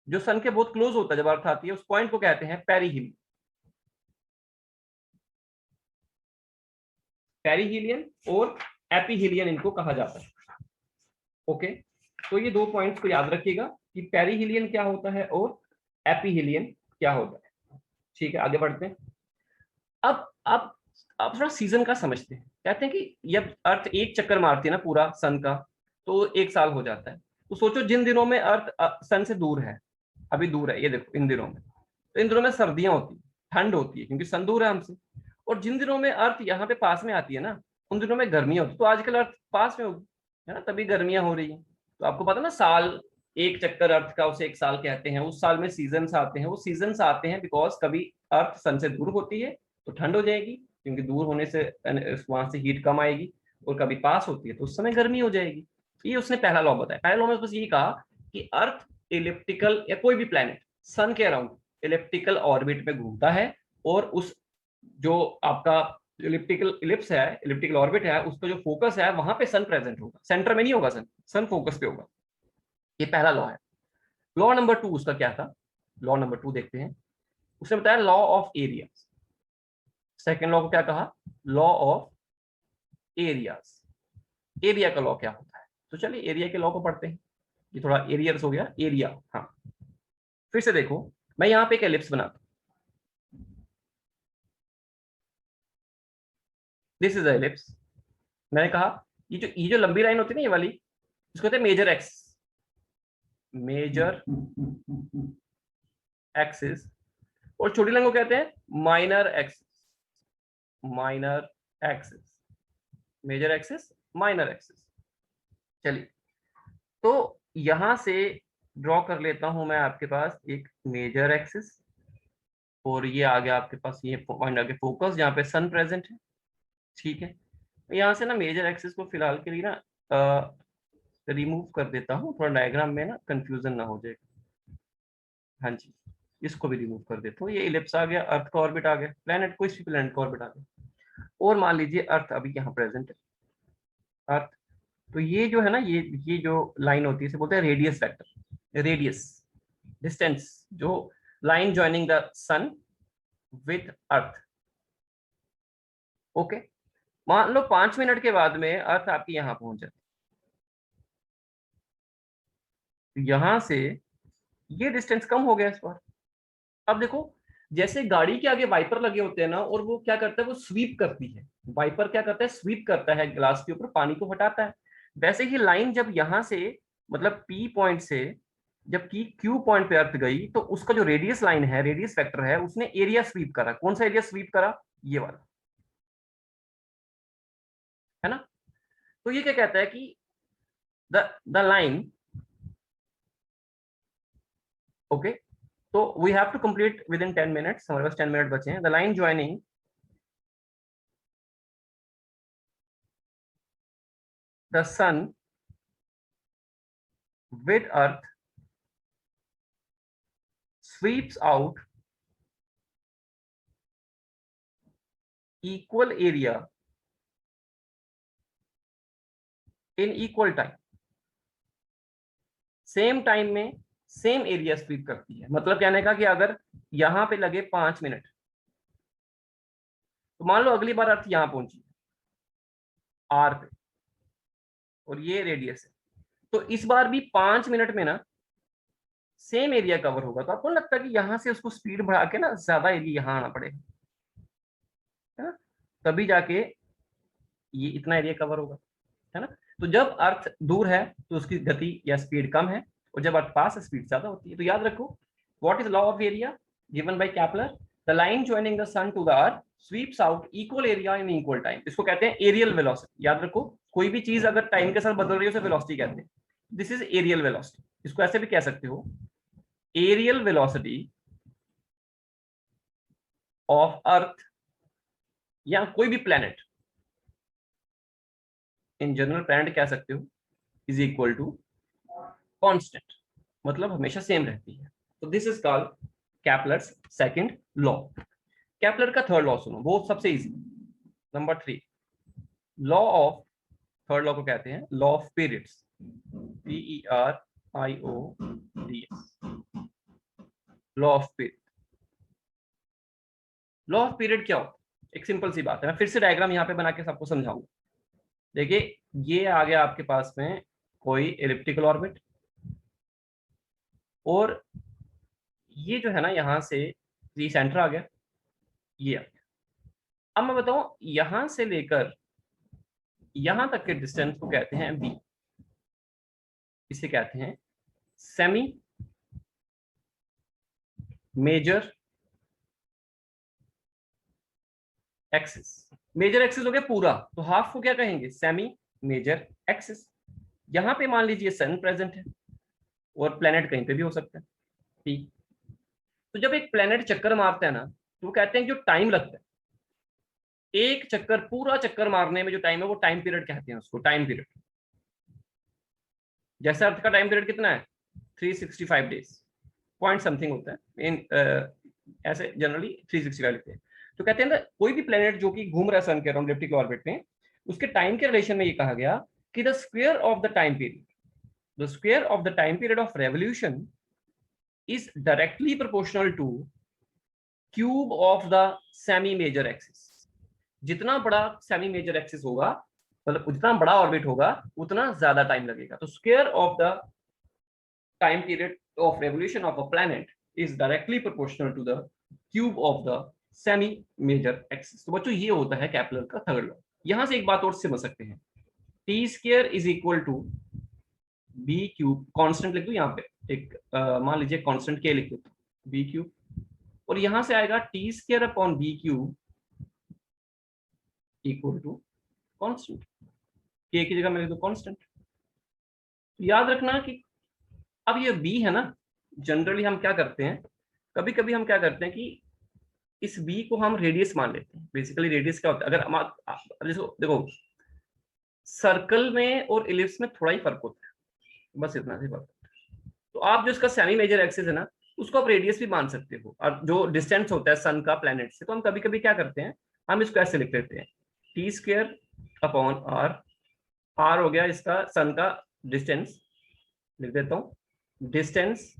जो सन के बहुत क्लोज होता है जब अर्थ आती है, उस पॉइंट को कहते हैं पेरीहीलियम। पेरीहीलियन और एपीहीलियन इनको कहा जाता है। ओके, तो ये दो पॉइंट्स को याद रखिएगा कि पेरीहीलियन क्या होता है और एपीहीलियन क्या होता है। ठीक है, आगे बढ़ते हैं। अब अब थोड़ा सीजन का समझते हैं। कहते हैं कि जब अर्थ एक चक्कर मारती है ना पूरा सन का, तो एक साल हो जाता है। तो सोचो जिन दिनों में अर्थ सन से दूर है, अभी दूर है, ये देखो इन दिनों में, तो इन दिनों में सर्दियां होती है, ठंड होती है क्योंकि सन दूर है हमसे। और जिन दिनों में अर्थ यहाँ पे पास में आती है ना, उन दिनों में गर्मियां होती है। तो आजकल अर्थ पास में होगी, है ना, तभी गर्मियां हो रही है। तो आपको पता ना, साल एक चक्कर अर्थ का उसे एक साल कहते हैं। उस साल में सीजन्स आते हैं, वो सीजन्स आते हैं बिकॉज कभी अर्थ सन से दूर होती है तो ठंड हो जाएगी, क्योंकि दूर होने से वहां से हीट कम आएगी, और कभी पास होती है तो उस समय गर्मी हो जाएगी। ये उसने पहला लॉ बताया। पहले लॉ में बस यही कहा कि अर्थ इलिप्टिकल, या कोई भी प्लेनेट सन के अराउंड इलिप्टिकल ऑर्बिट में घूमता है, और उस जो आपका इलिप्टिकल इलिप्स है, इलिप्टिकल ऑर्बिट है, उसका जो फोकस है वहां पे सन प्रेजेंट होगा, सेंटर में नहीं होगा सन, सन फोकस पे होगा। ये पहला लॉ है। लॉ नंबर 2 उसका क्या था? लॉ नंबर 2 देखते हैं। उसने बताया law of area. Second law को क्या कहा? Law of areas. एरिया का लॉ क्या होता है? तो चलिए एरिया के लॉ को पढ़ते हैं। ये थोड़ा एरियर्स हो गया, एरिया। हाँ, फिर से देखो, मैं यहाँ पे एक एलिप्स बनाता हूँ। This is ellipse. मैंने कहा ये जो लंबी लाइन होती है ना, ये वाली, इसको कहते हैं मेजर एक्स, मेजर एक्सिस। और छोटी लाइन को कहते हैं minor axis, minor axis, major axis, minor axis. चलिए, तो यहां से ड्रॉ कर लेता हूं मैं आपके पास एक मेजर एक्सिस, और ये आ गया आपके पास, ये पॉइंट आगे फोकस जहाँ पे सन प्रेजेंट है। ठीक है, यहाँ से ना मेजर एक्सिस को फिलहाल के लिए ना रिमूव कर देता हूँ, थोड़ा डायग्राम में ना कंफ्यूजन ना हो जाएगा। हाँ जी, इसको भी रिमूव कर देता हूँ। ये इलिप्स आ गया, अर्थ का ऑर्बिट आ गया, प्लेनेट, कोई भी प्लेनेट का ऑर्बिट आ गया। और मान लीजिए अर्थ अभी यहाँ प्रेजेंट है, अर्थ। तो ये जो है ना, ये जो लाइन होती है इसे बोलते हैं रेडियस वेक्टर। रेडियस, डिस्टेंस, जो line joining the sun with Earth. Okay, मान लो 5 मिनट के बाद में अर्थ आपकी यहाँ पहुंच जाती है, तो यहां से ये डिस्टेंस कम हो गया इस बार। अब देखो, जैसे गाड़ी के आगे वाइपर लगे होते हैं ना, और वो क्या करता है, वो स्वीप करती है। वाइपर क्या करता है? स्वीप करता है ग्लास के ऊपर, पानी को हटाता है। वैसे ही लाइन जब यहां से, मतलब पी पॉइंट से जब की क्यू पॉइंट पे अर्थ गई, तो उसका जो रेडियस लाइन है, रेडियस वेक्टर है, उसने एरिया स्वीप करा। कौन सा एरिया स्वीप करा? ये वाला, है ना। तो ये क्या कहता है कि द लाइन, ओके, तो we have to complete within 10 minutes, हमारे पास 10 मिनट बचे हैं। The line joining the sun with earth sweeps out equal area in equal time। Same time में सेम एरिया स्वीप करती है। मतलब कहने का कि अगर यहां पे लगे 5 मिनट, तो मान लो अगली बार अर्थ यहां पहुंची आर पे, और ये रेडियस है, तो इस बार भी 5 मिनट में ना सेम एरिया कवर होगा। तो आपको लगता है कि यहां से उसको स्पीड बढ़ा के ना ज्यादा एरिया यहां आना पड़ेगा, है ना, तभी जाके ये इतना एरिया कवर होगा, है ना। तो जब अर्थ दूर है तो उसकी गति या स्पीड कम है, और जब अर्थ पास स्पीड ज्यादा होती है। तो याद रखो, what is law of area given by Kepler, the line joining the sun to the Earth sweeps out equal area in equal time. इसको कहते हैं एरियल वेलोसिटी। याद रखो, कोई भी चीज अगर टाइम के साथ बदल रही है उसे वेलोसिटी कहते हैं। This is areal velocity. इसको ऐसे भी कह सकते हो, एरियल वेलोसिटी ऑफ अर्थ या कोई भी प्लैनेट, इन जनरल प्लैनेट कह सकते हो, इज इक्वल टू कांस्टेंट, मतलब हमेशा सेम रहती है। तो this is called Kepler's second law. Kepler का थर्ड लॉ सुनो, वो सबसे easy, number 3, law of, third law को कहते हैं law of periods, PERIODS, law of period. Law of period क्या होता है? एक सिंपल सी बात है, मैं फिर से डायग्राम यहाँ पे बना के सबको समझाऊंगा। देखिए, ये आ गया आपके पास में कोई एलिप्टिकल ऑर्बिट, और ये जो है ना, यहां से ये सेंटर आ गया, ये आ गया। अब मैं बताऊं, यहां से लेकर यहां तक के डिस्टेंस को कहते हैं बी। इसे कहते हैं semi major axis. Major axis हो गया पूरा, तो हाफ को क्या कहेंगे? Semi major axis. यहां पे मान लीजिए सन प्रेजेंट है, और प्लेनेट कहीं पे भी हो सकता है, ठीक। तो जब एक प्लेनेट चक्कर मारता है ना, तो वो कहते हैं जो टाइम लगता है एक चक्कर, पूरा चक्कर मारने में जो टाइम है, वो टाइम पीरियड कहते हैं उसको, टाइम पीरियड। जैसे अर्थ का टाइम पीरियड कितना है? 365 डेज पॉइंट समथिंग होता है, इन ऐसे जनरली 365 लिखते हैं। तो कहते हैं ना, कोई भी प्लेनेट जो कि घूम रहा है सन के अराउंड इलिप्टिकल ऑर्बिट में, उसके टाइम के रिलेशन में ये कहा गया कि the square of the time period, the square of the time period of revolution is directly proportional to cube of the semi major axis. जितना बड़ा सेमी मेजर एक्सिस होगा, मतलब जितना बड़ा ऑर्बिट होगा, उतना ज्यादा टाइम लगेगा। तो square of the time period of revolution of a planet is directly proportional to the cube of the semi major axis. तो बच्चों, ये होता है केपलर का थर्ड लॉ। यहां से एक बात और समझ सकते हैं, T square is equal to B cube, constant लिख दो यहाँ पे, एक मान लीजिए कॉन्स्टेंट के लिख दो, बी क्यूब, और यहां से आएगा T square upon B cube equal to constant. K की जगह मैं लिख दूं कांस्टेंट। याद रखना कि अब ये बी है ना, जनरली हम क्या करते हैं, कभी कभी हम क्या करते हैं कि इस बी को हम रेडियस मान लेते हैं। बेसिकली रेडियस क्या होता है, अगर देखो, सर्कल में और इलिप्स में थोड़ा ही फर्क होता है, बस इतना ही फर्क। तो आप जो इसका सेमी मेजर एक्सिस है ना, उसको आप रेडियस भी मान सकते हो। और जो डिस्टेंस होता है सन का प्लैनेट से, तो हम कभी कभी क्या करते हैं, हम इसको ऐसे लिख लेते हैं, T square upon R. R हो गया इसका सन का डिस्टेंस, लिख देता हूं, distance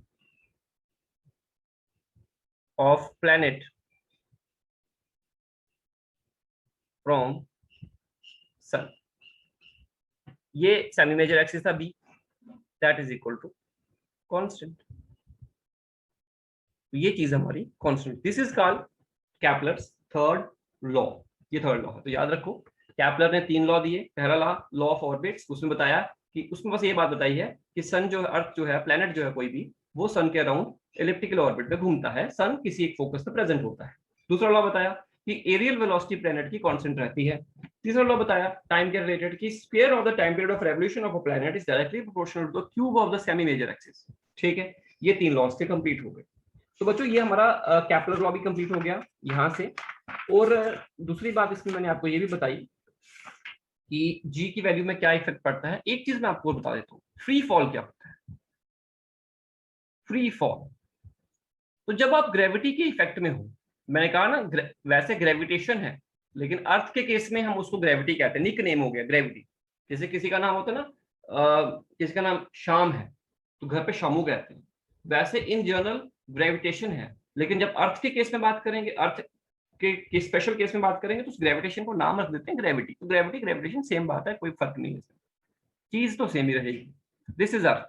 of planet from sun. ये सेमी मेजर एक्सिस था B, that is equal to constant. ये चीज हमारी constant. This is called Kepler's third law. ये थर्ड लॉ है, तो याद रखो, केपलर ने 3 लॉ दिए। पहला लॉ ऑफ ऑर्बिट्स, उसमें बताया कि उसमें बस ये बात बताई है कि सन जो है, अर्थ जो है, प्लेनेट जो है कोई भी, वो सन के अराउंड इलिप्टिकल ऑर्बिट में घूमता है, सन किसी एक फोकस पे प्रेजेंट होता है। दूसरा लॉ बताया कि एरियल वेलोसिटी प्लेनेट की कांस्टेंट रहती है। तीसरा लॉ बताया टाइम के रिलेटेड कि square of the time period of revolution of a planet is directly proportional to the cube of the semi major axis. ठीक है, ये 3 लॉस थे, कंप्लीट हो गए। तो बच्चों, ये हमारा केपलर लॉ भी कंप्लीट हो गया यहाँ से। और दूसरी बात इसमें मैंने आपको ये भी बताई कि जी की वैल्यू में क्या इफेक्ट पड़ता है। एक चीज मैं आपको बता देता हूँ, फ्री फॉल क्या होता है। फ्री फॉल, तो जब आप ग्रेविटी के इफेक्ट में हो, मैंने कहा ना, वैसे ग्रेविटेशन है, लेकिन अर्थ के केस में हम उसको ग्रेविटी कहते हैं, निक नेम हो गया ग्रेविटी। जैसे किसी का नाम होता है ना, किसी का नाम शाम है, तो घर पे शामू कहते हैं। वैसे इन जनरल ग्रेविटेशन है, लेकिन जब अर्थ के केस में बात करेंगे, अर्थ के स्पेशल केस में बात करेंगे, तो उस ग्रेविटेशन को नाम रख देते हैं ग्रेविटी। तो ग्रेविटी ग्रेविटेशन सेम बात है, कोई फर्क नहीं है, चीज तो सेम ही रहेगी। दिस इज अर्थ,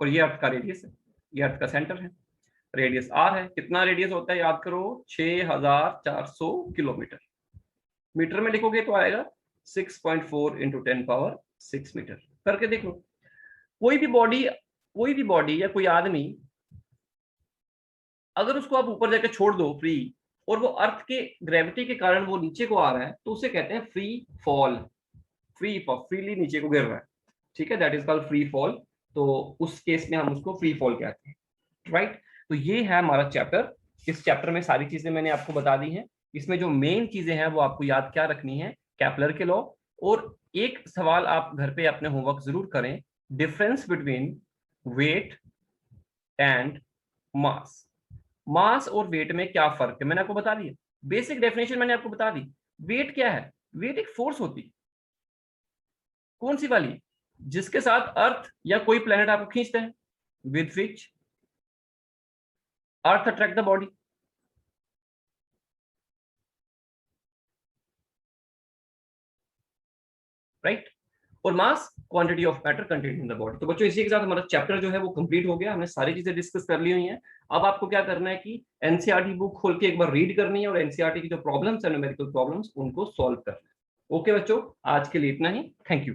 और ये अर्थ का रेडियस है, ये अर्थ का सेंटर है, रेडियस आर है। कितना रेडियस होता है याद करो, 6400 किलोमीटर। मीटर में लिखोगे तो आएगा 6.4 × 10⁻⁶ मीटर। करके देख लो, कोई भी बॉडी कोई भी बॉडी या कोई आदमी अगर उसको आप ऊपर जाके छोड़ दो फ्री, और वो अर्थ के ग्रेविटी के कारण वो नीचे को आ रहा है, तो उसे कहते हैं फ्री फॉल। फ्रीली नीचे को गिर रहा है, ठीक है, that is called free fall. तो उस केस में हम उसको फ्री फॉल कहते हैं, राइट। तो ये है हमारा चैप्टर। इस चैप्टर में सारी चीजें मैंने आपको बता दी हैं। इसमें जो मेन चीजें हैं वो आपको याद क्या रखनी है, केपलर के लॉ। और एक सवाल आप घर पे अपने होमवर्क जरूर करें, difference between weight and mass. Mass और वेट में क्या फर्क है मैंने आपको बता दिया, बेसिक डेफिनेशन मैंने आपको बता दी। वेट क्या है? वेट एक फोर्स होती है। कौन सी वाली? जिसके साथ अर्थ या कोई प्लेनेट आपको खींचता है, with which earth attract the body, right. और mass quantity of matter contained in the body. तो बच्चों इसी के साथ हमारा चैप्टर जो है वो कंप्लीट हो गया। हमने सारी चीजें डिस्कस कर ली हुई हैं। अब आपको क्या करना है कि एनसीईआरटी बुक खोल के एक बार रीड करनी है और एनसीईआरटी की जो प्रॉब्लम्स है, न्यूमेरिकल प्रॉब्लम्स, उनको सॉल्व करना है। ओके बच्चों, आज के लिए इतना ही। Thank you.